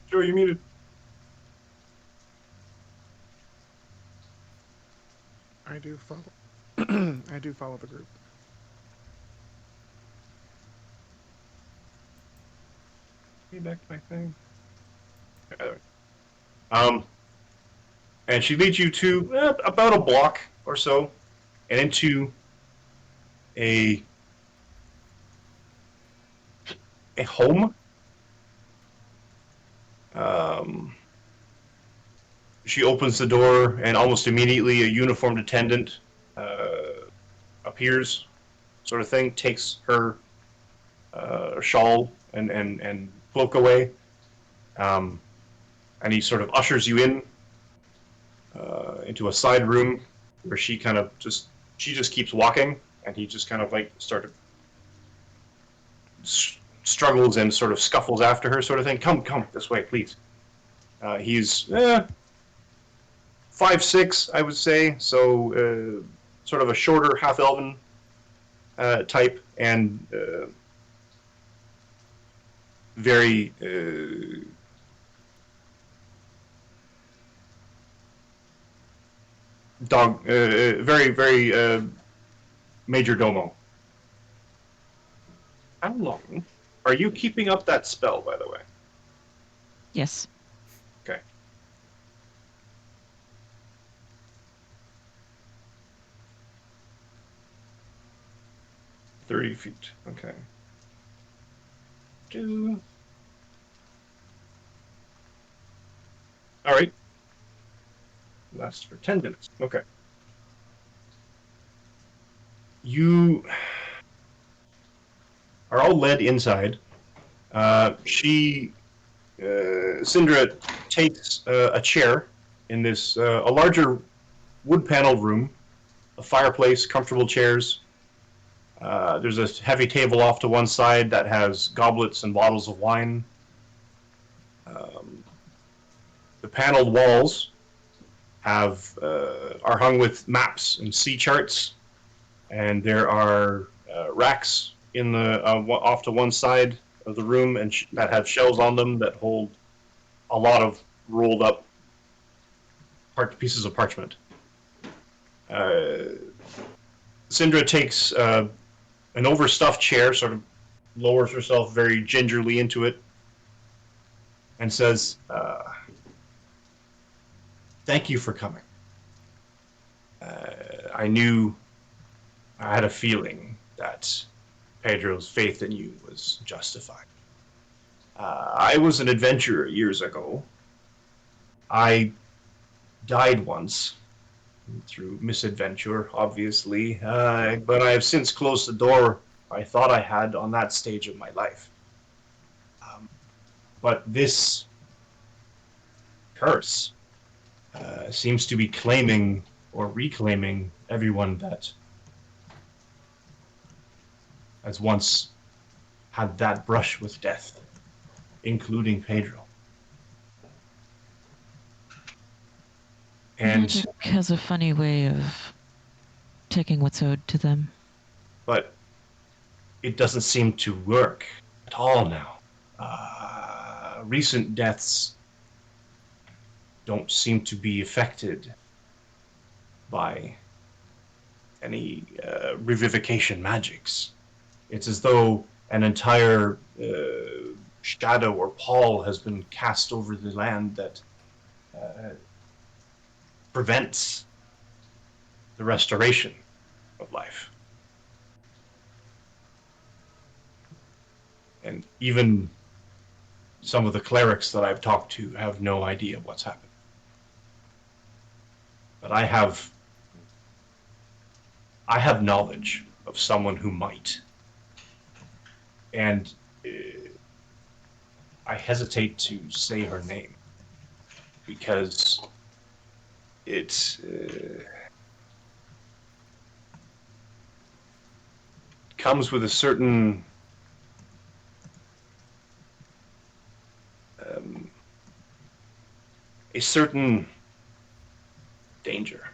Sure, you're muted. I do follow. I do follow the group. Back to my thing. And she leads you to about a block or so, and into a home. She opens the door, and almost immediately a uniformed attendant appears, sort of thing, takes her shawl and cloak away, and he sort of ushers you in into a side room where she just keeps walking, and he just kind of like started struggles and sort of scuffles after her, sort of thing. Come this way, please. He's 5'6", I would say, so sort of a shorter half-elven type, and very very major domo. How long are you keeping up that spell, by the way? Yes. Okay. $30 feet. Okay. All right. Lasts for 10 minutes. Okay. You are all led inside. Syndra takes a chair in this a larger wood-paneled room, a fireplace, comfortable chairs. There's a heavy table off to one side that has goblets and bottles of wine. The paneled walls are hung with maps and sea charts, and there are racks in the off to one side of the room, and that have shelves on them that hold a lot of rolled up pieces of parchment. Syndra takes an overstuffed chair, sort of lowers herself very gingerly into it, and says, "Thank you for coming. I had a feeling that Pedro's faith in you was justified. I was an adventurer years ago. I died once through misadventure, obviously, but I have since closed the door I thought I had on that stage of my life. But this curse seems to be claiming or reclaiming everyone that has once had that brush with death, including Pedro. And Magic has a funny way of taking what's owed to them. but it doesn't seem to work at all now. recent deaths don't seem to be affected by any revivification magics. It's as though an entire shadow or pall has been cast over the land that prevents the restoration of life. And even some of the clerics that I've talked to have no idea what's happened. But I have knowledge of someone who might. And I hesitate to say her name because it comes with a certain danger.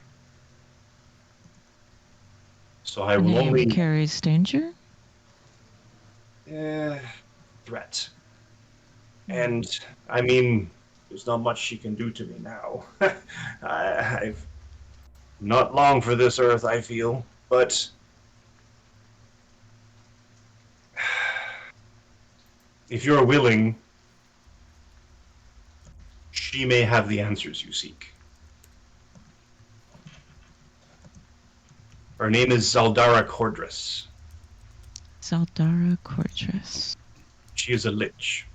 So I will Name only carries danger. threat. And I mean, there's not much she can do to me now. I've not long for this earth, I feel, but if you're willing, she may have the answers you seek. Her name is Zaldara Cordris. Zaldara Cordris. She is a lich.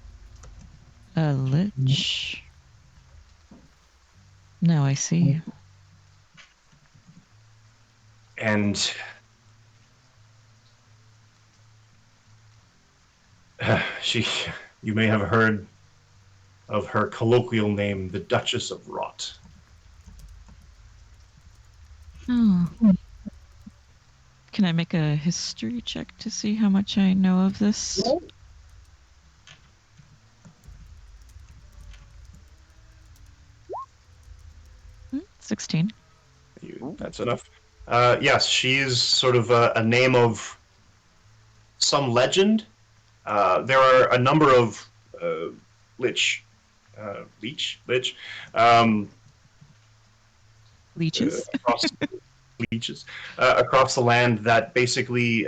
A lich. Now I see. And you may have heard of her colloquial name, the Duchess of Rot. Oh. Can I make a history check to see how much I know of this? 16. That's enough. Yes, she's sort of a name of some legend. There are a number of leeches across the land that basically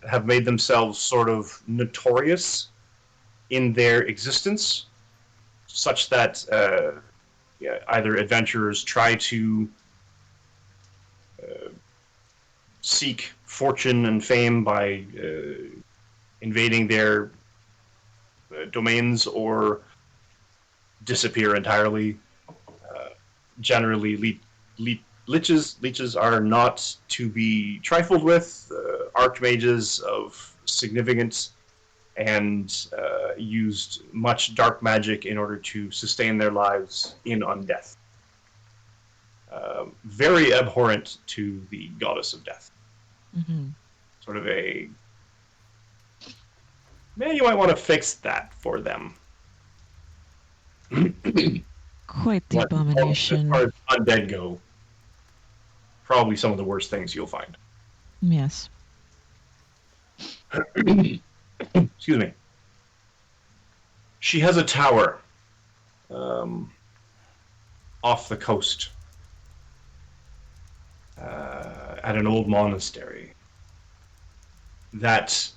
have made themselves sort of notorious in their existence, such that either adventurers try to seek fortune and fame by invading their domains or disappear entirely. Generally, leeches are not to be trifled with. Archmages of significance and used much dark magic in order to sustain their lives in undeath. Very abhorrent to the goddess of death. Mm-hmm. Sort of a... Man, you might want to fix that for them. Quite the abomination. As far as undead go, probably some of the worst things you'll find. Yes. Excuse me. She has a tower off the coast at an old monastery that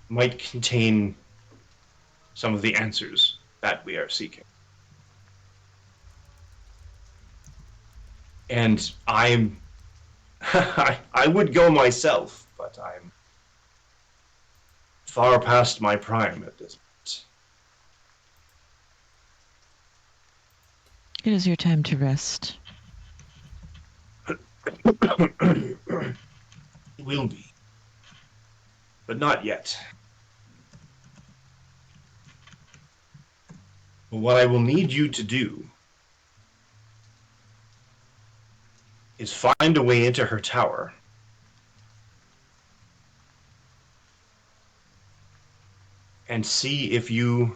might contain some of the answers that we are seeking. And I'm I would go myself, but I'm far past my prime at this point. It is your time to rest. It will be. But not yet. But what I will need you to do is find a way into her tower and see if you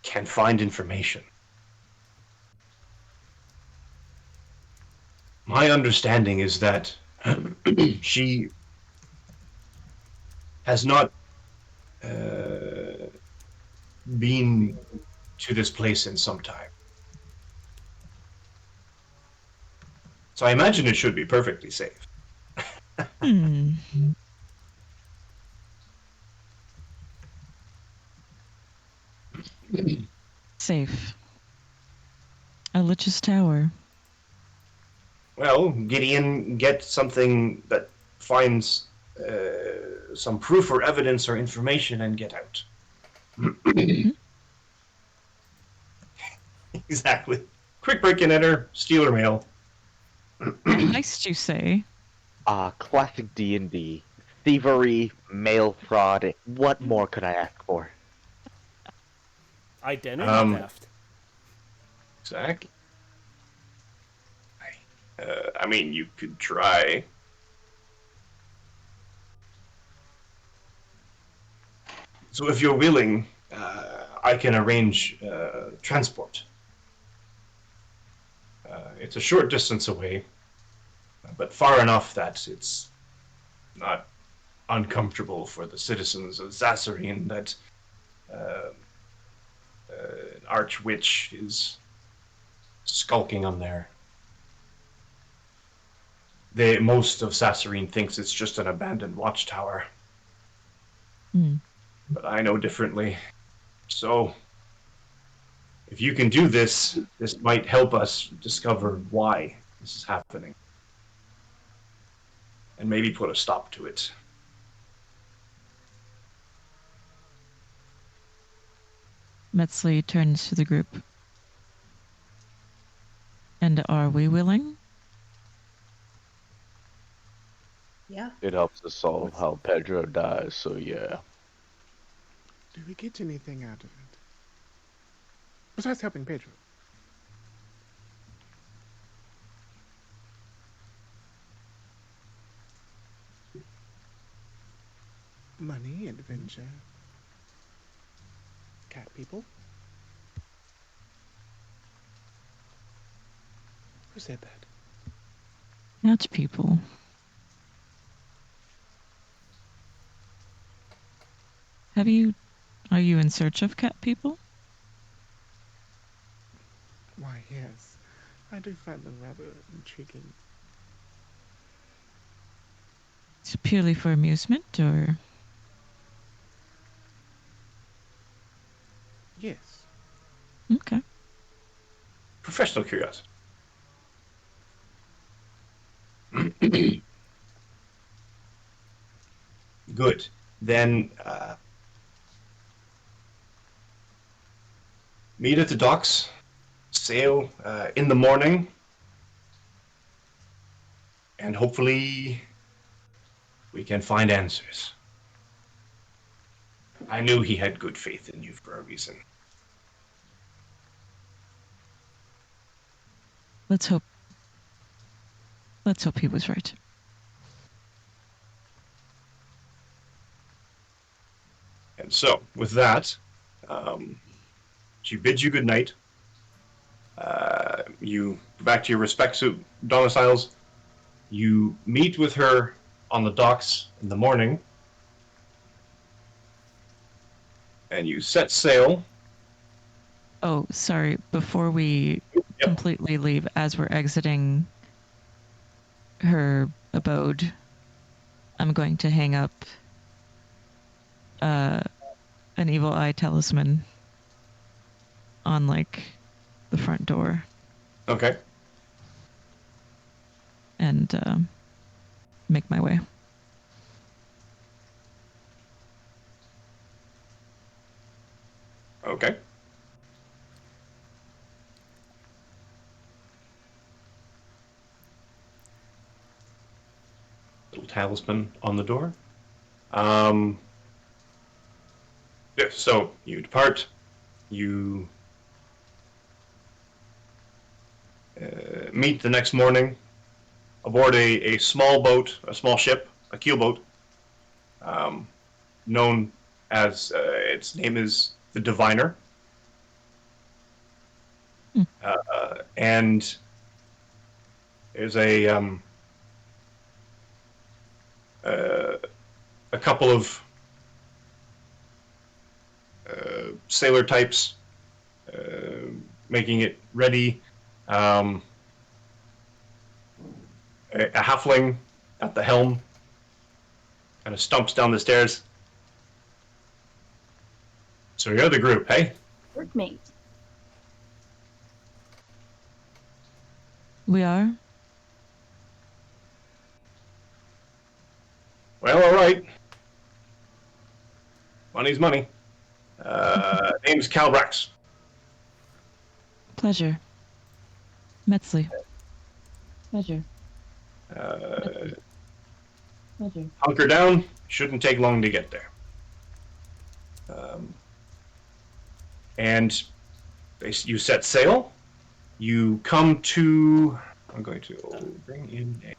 can find information. My understanding is that she has not been to this place in some time. So I imagine it should be perfectly safe. Hmm. Safe. A Lich's Tower. Well, Gideon, get something that finds some proof or evidence or information and get out. Exactly. Quick break and enter, steal her mail. A heist, you say? Classic D&D. Thievery, mail fraud. What more could I ask for? Identity theft. Exactly. I mean, you could try. So if you're willing, I can arrange transport. It's a short distance away, but far enough that it's not uncomfortable for the citizens of Sasserine that an archwitch is skulking on there. Most of Sasserine thinks it's just an abandoned watchtower. Hmm. But I know differently. So, if you can do this, this might help us discover why this is happening. And maybe put a stop to it. Metzley turns to the group. And are we willing? Yeah. It helps us solve how Pedro dies, so yeah. Do we get anything out of it? Besides helping Pedro. Money, adventure. Cat people. Who said that? Cat people. Are you in search of cat people? Why, yes. I do find them rather intriguing. Is it purely for amusement, or? Yes. Okay. Professional curiosity. Good. Then meet at the docks. Sail in the morning. And hopefully we can find answers. I knew he had good faith in you for a reason. Let's hope he was right. And so, with that, she bids you good night. You go back to your respective domiciles. You meet with her on the docks in the morning. And you set sail. Oh, sorry. Before we completely leave, as we're exiting her abode, I'm going to hang up an evil eye talisman on like the front door Okay. and make my way. Okay. Little talisman on the door. Yeah, so you depart. You meet the next morning aboard a small boat, a small ship, a keelboat, known as its name is the Diviner. And there's a couple of sailor types, making it ready. A halfling at the helm kind of stumps down the stairs. So you're the group, hey? Workmate. We are. Well, all right. Money's money. Name's Calbrax. Pleasure. Metzley. Pleasure. Uh, Pleasure. hunker down. Shouldn't take long to get there. And you set sail. You come to. I'm going to bring in a.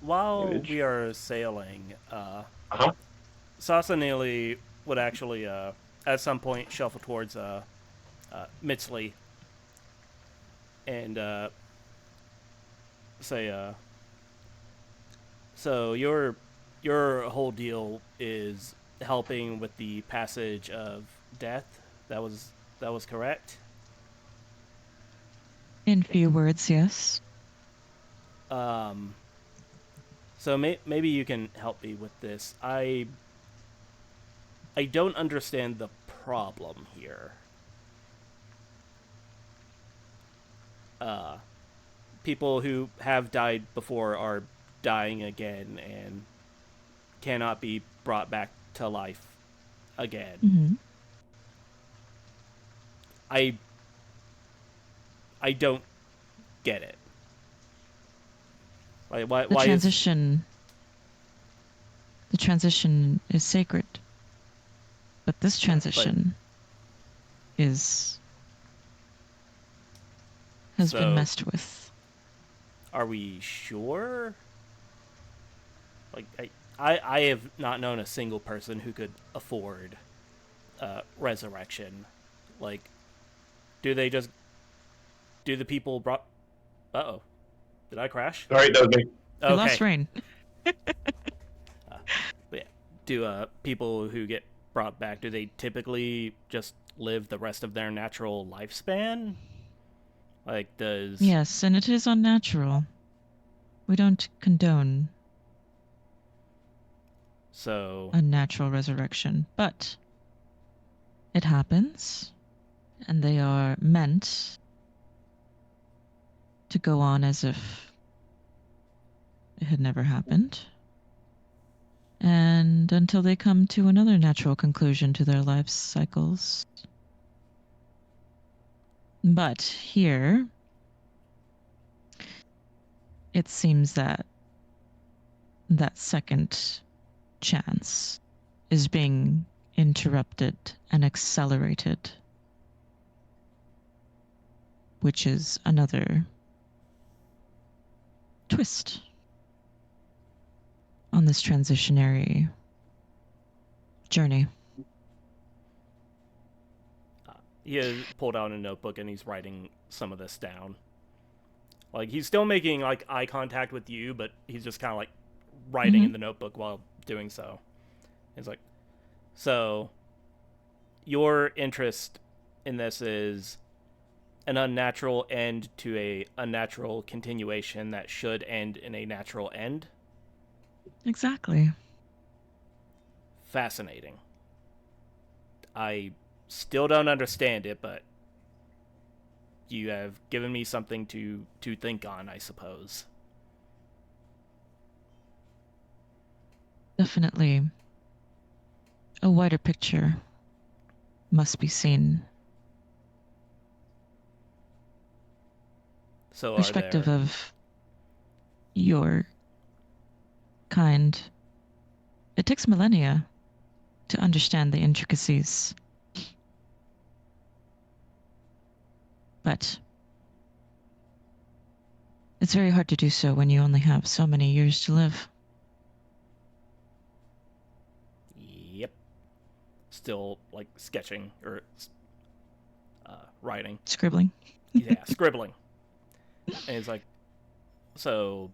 While Image. we are sailing, Uh-huh. Sasserine would actually, at some point, shuffle towards Mitsley and say, so your whole deal is helping with the passage of death. That was correct. In few words, yes. So maybe you can help me with this. I don't understand the problem here. People who have died before are dying again and cannot be brought back to life again. Mm-hmm. I don't get it. Why The why transition. The transition is sacred, but this transition has been messed with. Are we sure? Like I have not known a single person who could afford resurrection. Like, do the people brought? Uh-oh, did I crash? All right, that was me. We lost rain. But yeah, do people who get brought back, do they typically just live the rest of their natural lifespan? Like, does... Yes, and it is unnatural. We don't condone So... unnatural resurrection, but it happens, and they are meant to go on as if it had never happened, and until they come to another natural conclusion to their life cycles. But here, it seems that that second chance is being interrupted and accelerated, which is another twist on this transitionary journey. He has pulled out a notebook and he's writing some of this down. Like, he's still making, like, eye contact with you, but he's just kind of, like, writing in the notebook while doing so. He's like, so, your interest in this is an unnatural end to a unnatural continuation that should end in a natural end? Exactly. Fascinating. I still don't understand it, but you have given me something to think on, I suppose. Definitely. A wider picture must be seen. So Perspective of your kind. It takes millennia to understand the intricacies. But it's very hard to do so when you only have so many years to live. Yep. Still, like, sketching or writing. Scribbling. Yeah, scribbling. And it's like, so,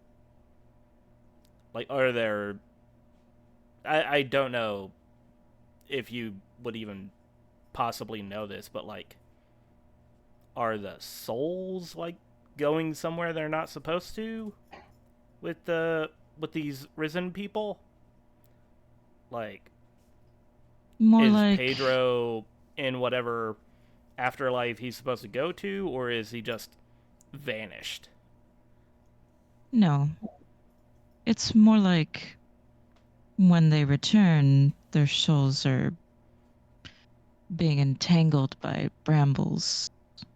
like, are there... I don't know if you would even possibly know this, but like, are the souls like going somewhere they're not supposed to with these risen people? Like, More is like Pedro in whatever afterlife he's supposed to go to, or is he just vanished? no. It's more like when they return, their souls are being entangled by brambles,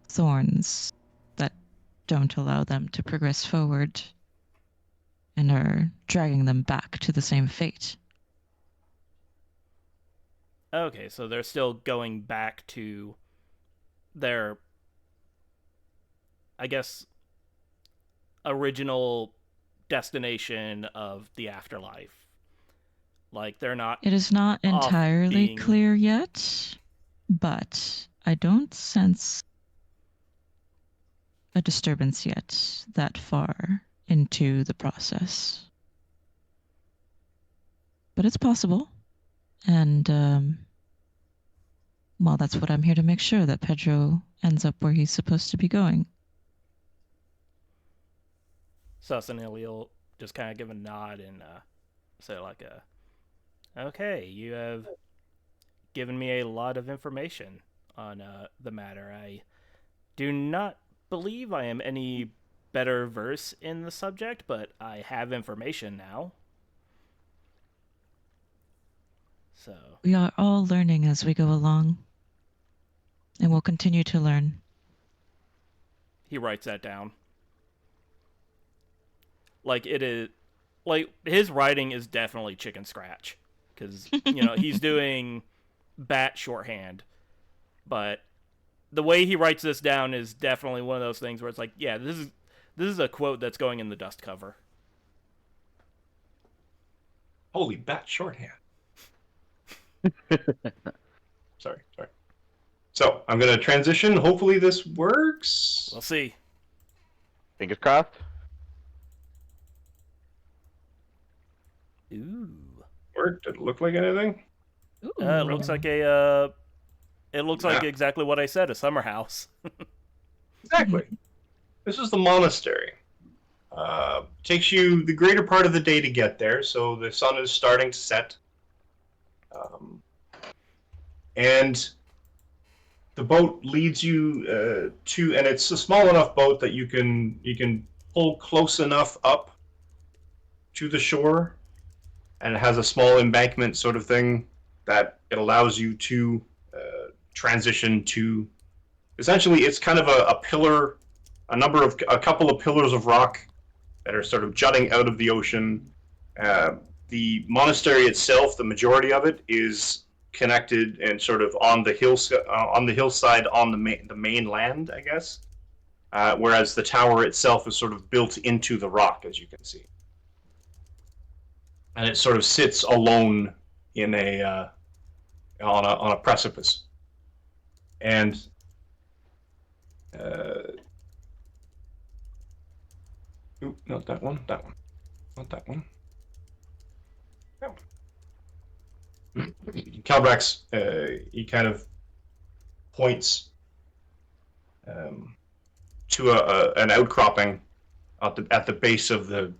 thorns that don't allow them to progress forward and are dragging them back to the same fate. Okay, so they're still going back to their, I guess, original destination of the afterlife. Like, they're not It is not off entirely being... clear yet, but I don't sense a disturbance yet that far into the process. But it's possible. And, well, that's what I'm here to make sure, that Pedro ends up where he's supposed to be going. Sasserine will just kind of give a nod and say like, okay, you have given me a lot of information on the matter. I do not believe I am any better versed in the subject, but I have information now. So We are all learning as we go along, and we'll continue to learn. he writes that down. Like, it is, like, his writing is definitely chicken scratch, because he's doing bat shorthand, but the way he writes this down is definitely one of those things where it's like, yeah, this is a quote that's going in the dust cover. Holy bat shorthand. Sorry. So, I'm going to transition. Hopefully this works. We'll see. Fingers crossed. Ooh. Worked? Did it look like anything? It looks like a. It looks like Yeah. exactly what I said, a summer house. Exactly. This is the monastery. Takes you the greater part of the day to get there, so the sun is starting to set. And the boat leads you to, and it's a small enough boat that you can pull close enough up to the shore, and it has a small embankment sort of thing that it allows you to transition to. Essentially, it's kind of a pillar, a couple of pillars of rock that are sort of jutting out of the ocean. The monastery itself, the majority of it, is connected and sort of on the hillside on the mainland, I guess. Whereas the tower itself is sort of built into the rock, as you can see, and it sort of sits alone in on a precipice. And not that one. Not that one. That one. Calbrax, he kind of points to an outcropping at the base of the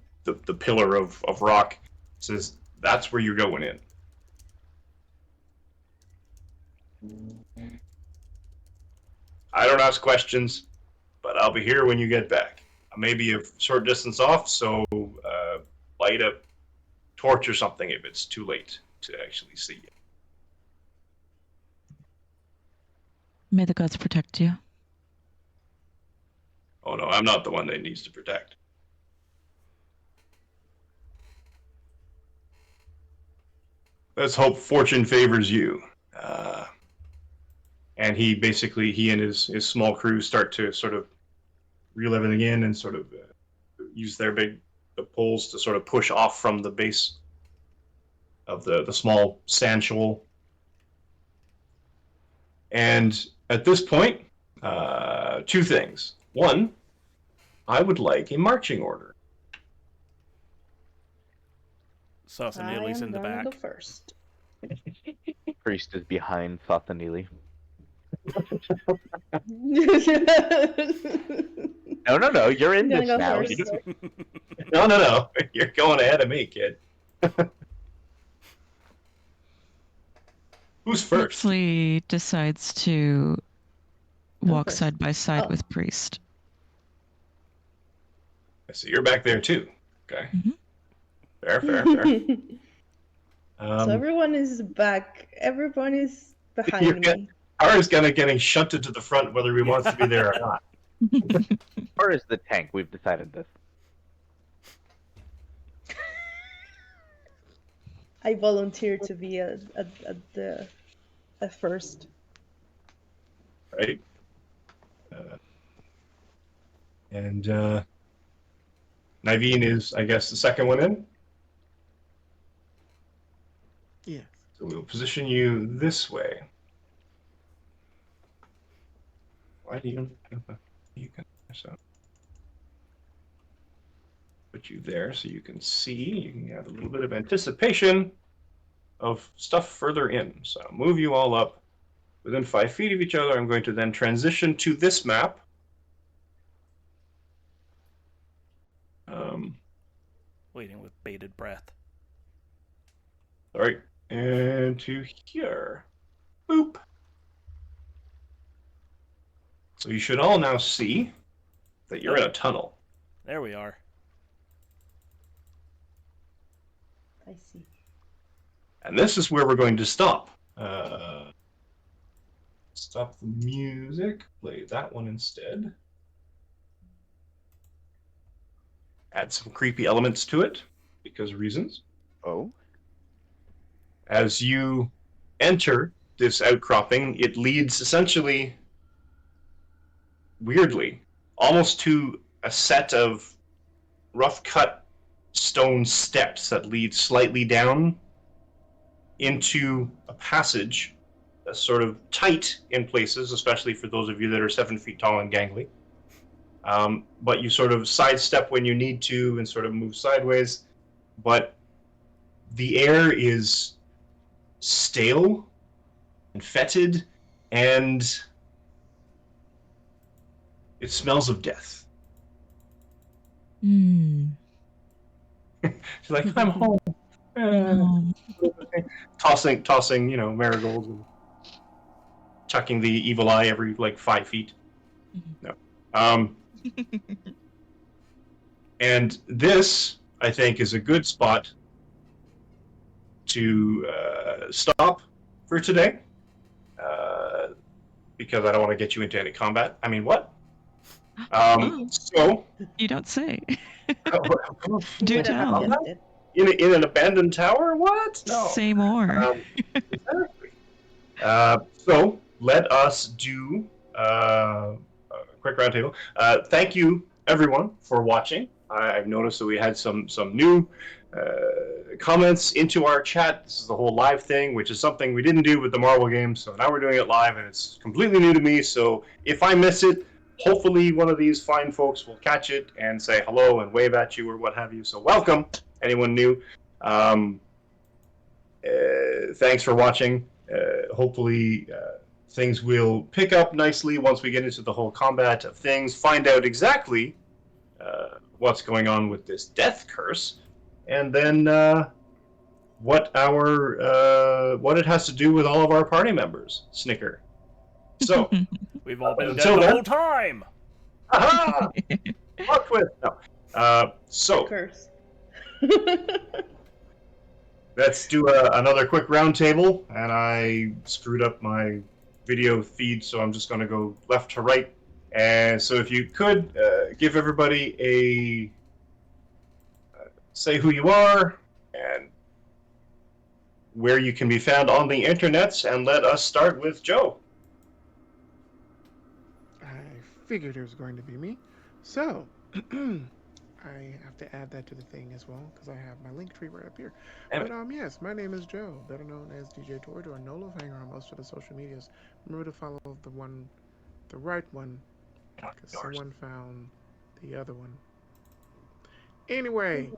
pillar of rock. Says, that's where you're going in. I don't ask questions, but I'll be here when you get back. I may be a short distance off, so light a torch or something if it's too late to actually see you. May the gods protect you. Oh no, I'm not the one that needs to protect. Let's hope fortune favors you. And he and his small crew start to sort of reel everything in and sort of use their big poles to sort of push off from the base of the small sand shoal. And at this point, two things. One, I would like a marching order. Sasserine in the I am gonna back. go first. Priest is behind Sathanili. No, you're in Gonna this go now. first. No. You're going ahead of me, kid. Who's first? Metzley decides to walk first. side by side Oh. with Priest. So you're back there too. Okay. Mhm. Fair. So everyone is back. Everyone is behind me. Our is getting shunted to the front whether he wants to be there or not. Or is the tank? We've decided this. I volunteer to be at first. Right? And Niveen is, I guess, the second one in. Yes. So we'll position you this way. Why do you can so put you there so you can see. You can have a little bit of anticipation of stuff further in. So I'll move you all up within 5 feet of each other. I'm going to then transition to this map. Waiting with bated breath. All right, and to here. Boop. So you should all now see that you're in a tunnel. There we are. I see. And this is where we're going to stop. Stop the music. Play that one instead. Add some creepy elements to it, because reasons. Oh? As you enter this outcropping, it leads essentially, weirdly, almost to a set of rough-cut stone steps that lead slightly down into a passage that's sort of tight in places, especially for those of you that are 7 feet tall and gangly. But you sort of sidestep when you need to and sort of move sideways. But the air is stale and fetid, and it smells of death. Mm. She's like, I'm home. Tossing, marigolds and chucking the evil eye every 5 feet. No. And this, I think, is a good spot to stop for today, because I don't want to get you into any combat. I mean, what? So You don't say. Do Do tell. in an abandoned tower? What? No. Say more. Exactly. So let us do a quick roundtable. Thank you, everyone, for watching. I've noticed that we had some new comments into our chat. This is the whole live thing, which is something we didn't do with the Marvel game, so now we're doing it live, and it's completely new to me. So if I miss it, hopefully one of these fine folks will catch it and say hello and wave at you or what have you. So welcome, anyone new. Thanks for watching. Hopefully things will pick up nicely once we get into the whole combat of things, find out exactly what's going on with this death curse, and then what it has to do with all of our party members. Snicker. So We've all been until dead the then- whole time. Aha! Plot twist. No. So Curse. let's do another quick round table, and I screwed up my video feed, so I'm just going to go left to right. And so if you could give everybody a say who you are and where you can be found on the internets, and let us start with Joe. I figured it was going to be me. So, I have to add that to the thing as well, because I have my link tree right up here. Damn But yes, my name is Joe, better known as DJ Torador, Nolo Hanger on most of the social medias. Remember to follow the right one, because someone found the other one. Anyway,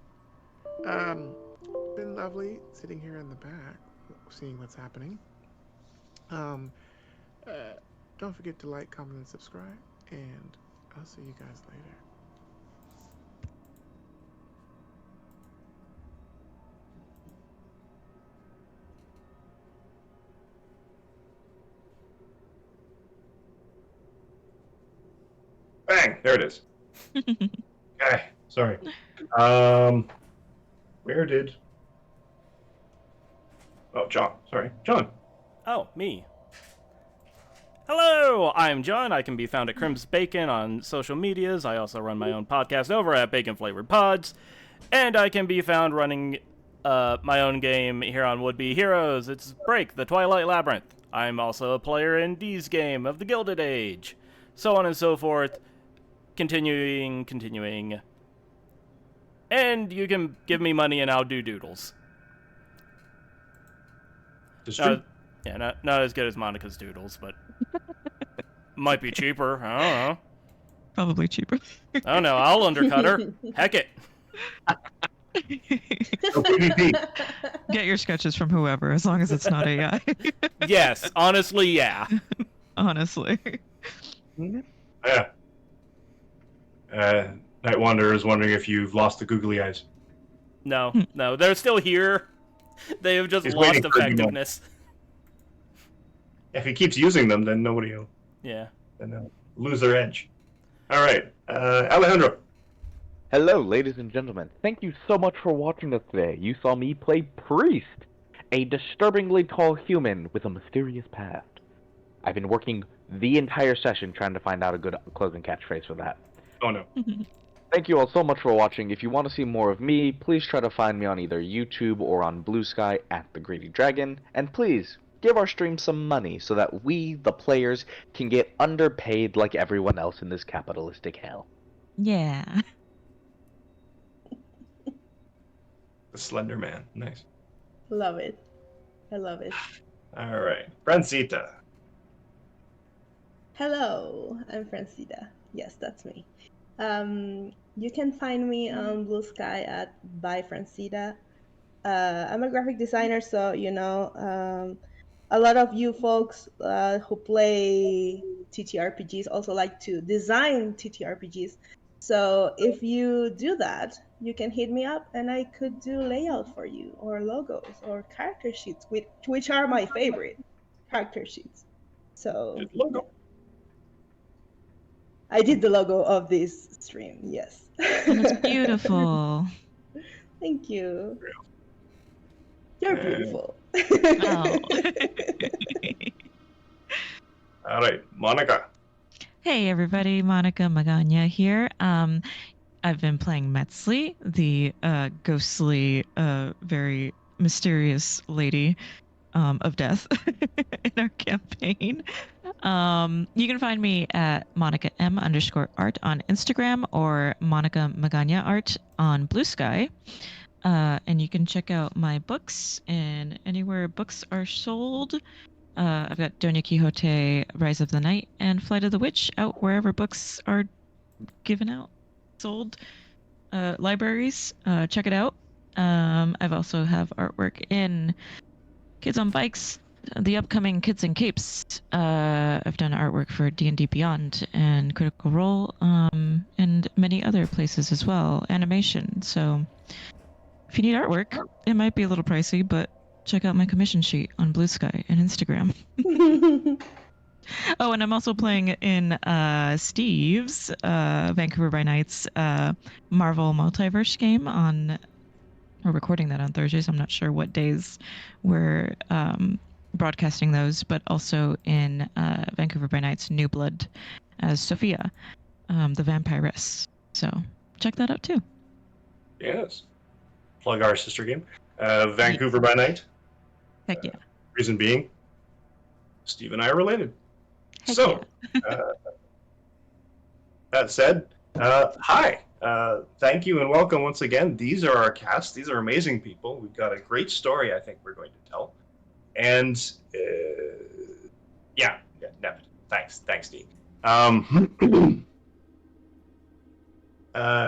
been lovely sitting here in the back, seeing what's happening. Um, don't forget to like, comment, and subscribe, and I'll see you guys later. Bang! There it is. Okay, sorry. Where did... Oh, John. Sorry. John. Oh, me. Hello, I'm John. I can be found at Crims Bacon on social medias. I also run my own podcast over at Bacon Flavored Pods. And I can be found running my own game here on Would Be Heroes. It's Break, the Twilight Labyrinth. I'm also a player in Dee's game of the Gilded Age. So on and so forth. Continuing. And you can give me money and I'll do doodles. Not as good as Monica's doodles, but might be cheaper. I don't know. Probably cheaper. I don't know. I'll undercut her. Heck it. Get your sketches from whoever, as long as it's not AI. Yes, honestly, yeah. Honestly. Yeah. Night Wanderer is wondering if you've lost the googly eyes. No, they're still here. They have just He's lost waiting for you, effectiveness. If he keeps using them, then nobody will. Yeah. Then they'll lose their edge. All right, Alejandro. Hello, ladies and gentlemen. Thank you so much for watching us today. You saw me play Priest, a disturbingly tall human with a mysterious past. I've been working the entire session trying to find out a good closing catchphrase for that. Oh no. Thank you all so much for watching. If you want to see more of me, please try to find me on either YouTube or on Blue Sky at The Greedy Dragon. And please, give our stream some money so that we, the players, can get underpaid like everyone else in this capitalistic hell. Yeah. The Slender Man. Nice. Love it. I love it. All right, Francita. Hello, I'm Francita. Yes, that's me. You can find me on Blue Sky at by Francita. I'm a graphic designer, so a lot of you folks who play TTRPGs also like to design TTRPGs. So if you do that, you can hit me up and I could do layout for you, or logos, or character sheets, which are my favorite character sheets. So Logo. I did the logo of this stream, yes. And it's beautiful. Thank you. You're beautiful. Oh. All right, Monica. Hey everybody, Monica Magana here. I've been playing Metzli, the ghostly, very mysterious lady of death in our campaign. You can find me at Monica M_art on Instagram or Monica Magana art on Blue Sky. And you can check out my books and anywhere books are sold. I've got Doña Quixote, Rise of the Night, and Flight of the Witch out wherever books are given out, sold. Libraries, check it out. I've also have artwork in Kids on Bikes, the upcoming Kids in Capes. I've done artwork for D&D Beyond and Critical Role, and many other places as well, animation. So if you need artwork, it might be a little pricey, but check out my commission sheet on Blue Sky and Instagram. Oh, and I'm also playing in Steve's Vancouver by Night's Marvel Multiverse game on... We're recording that on Thursdays. I'm not sure what days we're broadcasting those, but also in Vancouver by Night's New Blood as Sophia, the vampiress. So check that out too. Yes. Plug our sister game. Vancouver by Night. Heck yeah. Reason being, Steve and I are related. Heck So, that said, hi. Thank you and welcome once again. These are our cast. These are amazing people. We've got a great story I think we're going to tell. And, yeah, thanks, Steve.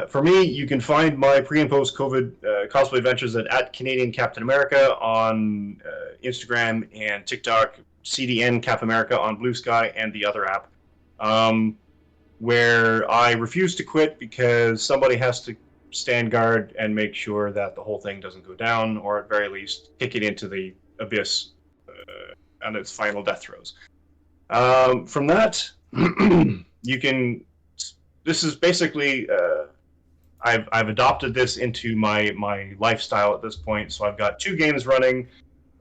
For me, you can find my pre and post COVID cosplay adventures at Canadian Captain America on Instagram and TikTok, CDN Cap America on Blue Sky and the other app, where I refuse to quit because somebody has to stand guard and make sure that the whole thing doesn't go down, or at very least kick it into the abyss on its final death throes. From that, you can. This is basically. I've adopted this into my lifestyle at this point. So I've got 2 games running.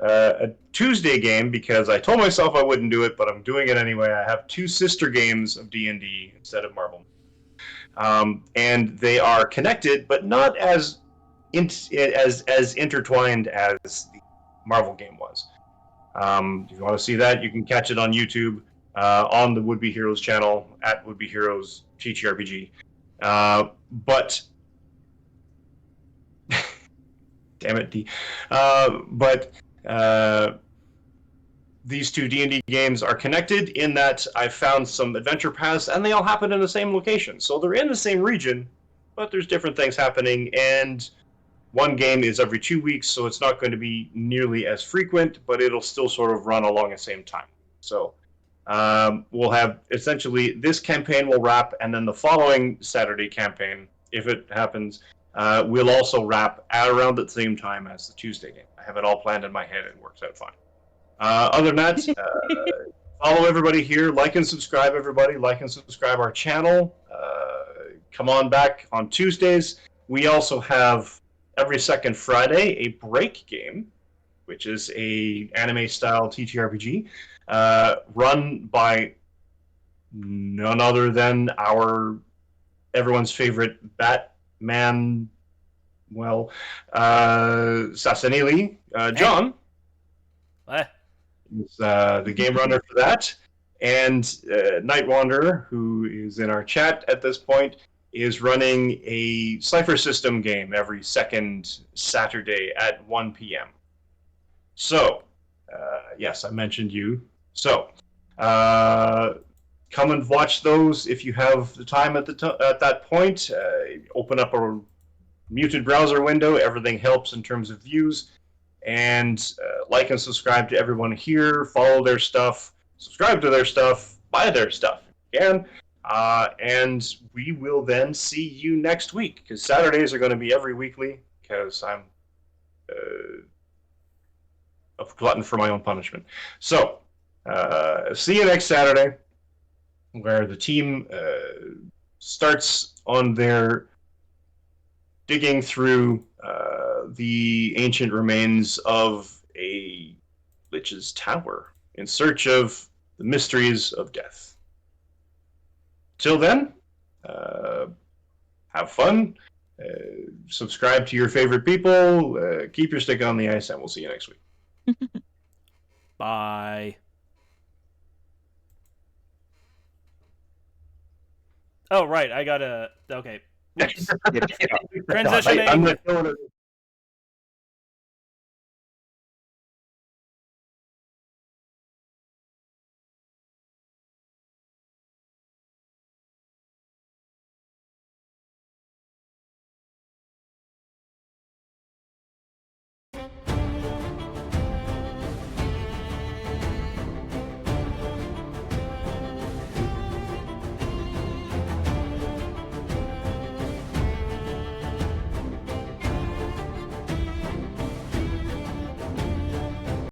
A Tuesday game because I told myself I wouldn't do it, but I'm doing it anyway. I have 2 sister games of D&D instead of Marvel, and they are connected, but not as intertwined as the Marvel game was. If you want to see that, you can catch it on YouTube on the Would Be Heroes channel at Would Be Heroes TTRPG. But damn it, D. But these 2 D&D games are connected in that I've found some adventure paths, and they all happen in the same location. So they're in the same region, but there's different things happening, and one game is every 2 weeks, so it's not going to be nearly as frequent, but it'll still sort of run along the same time. So we'll have, essentially, this campaign will wrap, and then the following Saturday campaign, if it happens, we'll also wrap at around the same time as the Tuesday game. I have it all planned in my head, and it works out fine. Other than that, follow everybody here, like and subscribe everybody, like and subscribe our channel. Come on back on Tuesdays. We also have every second Friday a break game, which is a anime-style TTRPG, run by none other than everyone's favorite Batman, Sasserine, John. What? Is the game runner for that. And Night Wanderer, who is in our chat at this point, is running a Cypher System game every second Saturday at 1 p.m. So, yes, I mentioned you. So, come and watch those if you have the time at that point. Open up a muted browser window. Everything helps in terms of views. And like and subscribe to everyone here. Follow their stuff. Subscribe to their stuff. Buy their stuff if you can. And we will then see you next week, because Saturdays are going to be every weekly, because I'm a glutton for my own punishment. So, see you next Saturday, where the team starts on their digging through the ancient remains of a Lich's Tower in search of the mysteries of death. Till then, have fun, subscribe to your favorite people, keep your stick on the ice, and we'll see you next week. Bye. Oh, right, I gotta... Okay. Oops. Transitioning. I'm not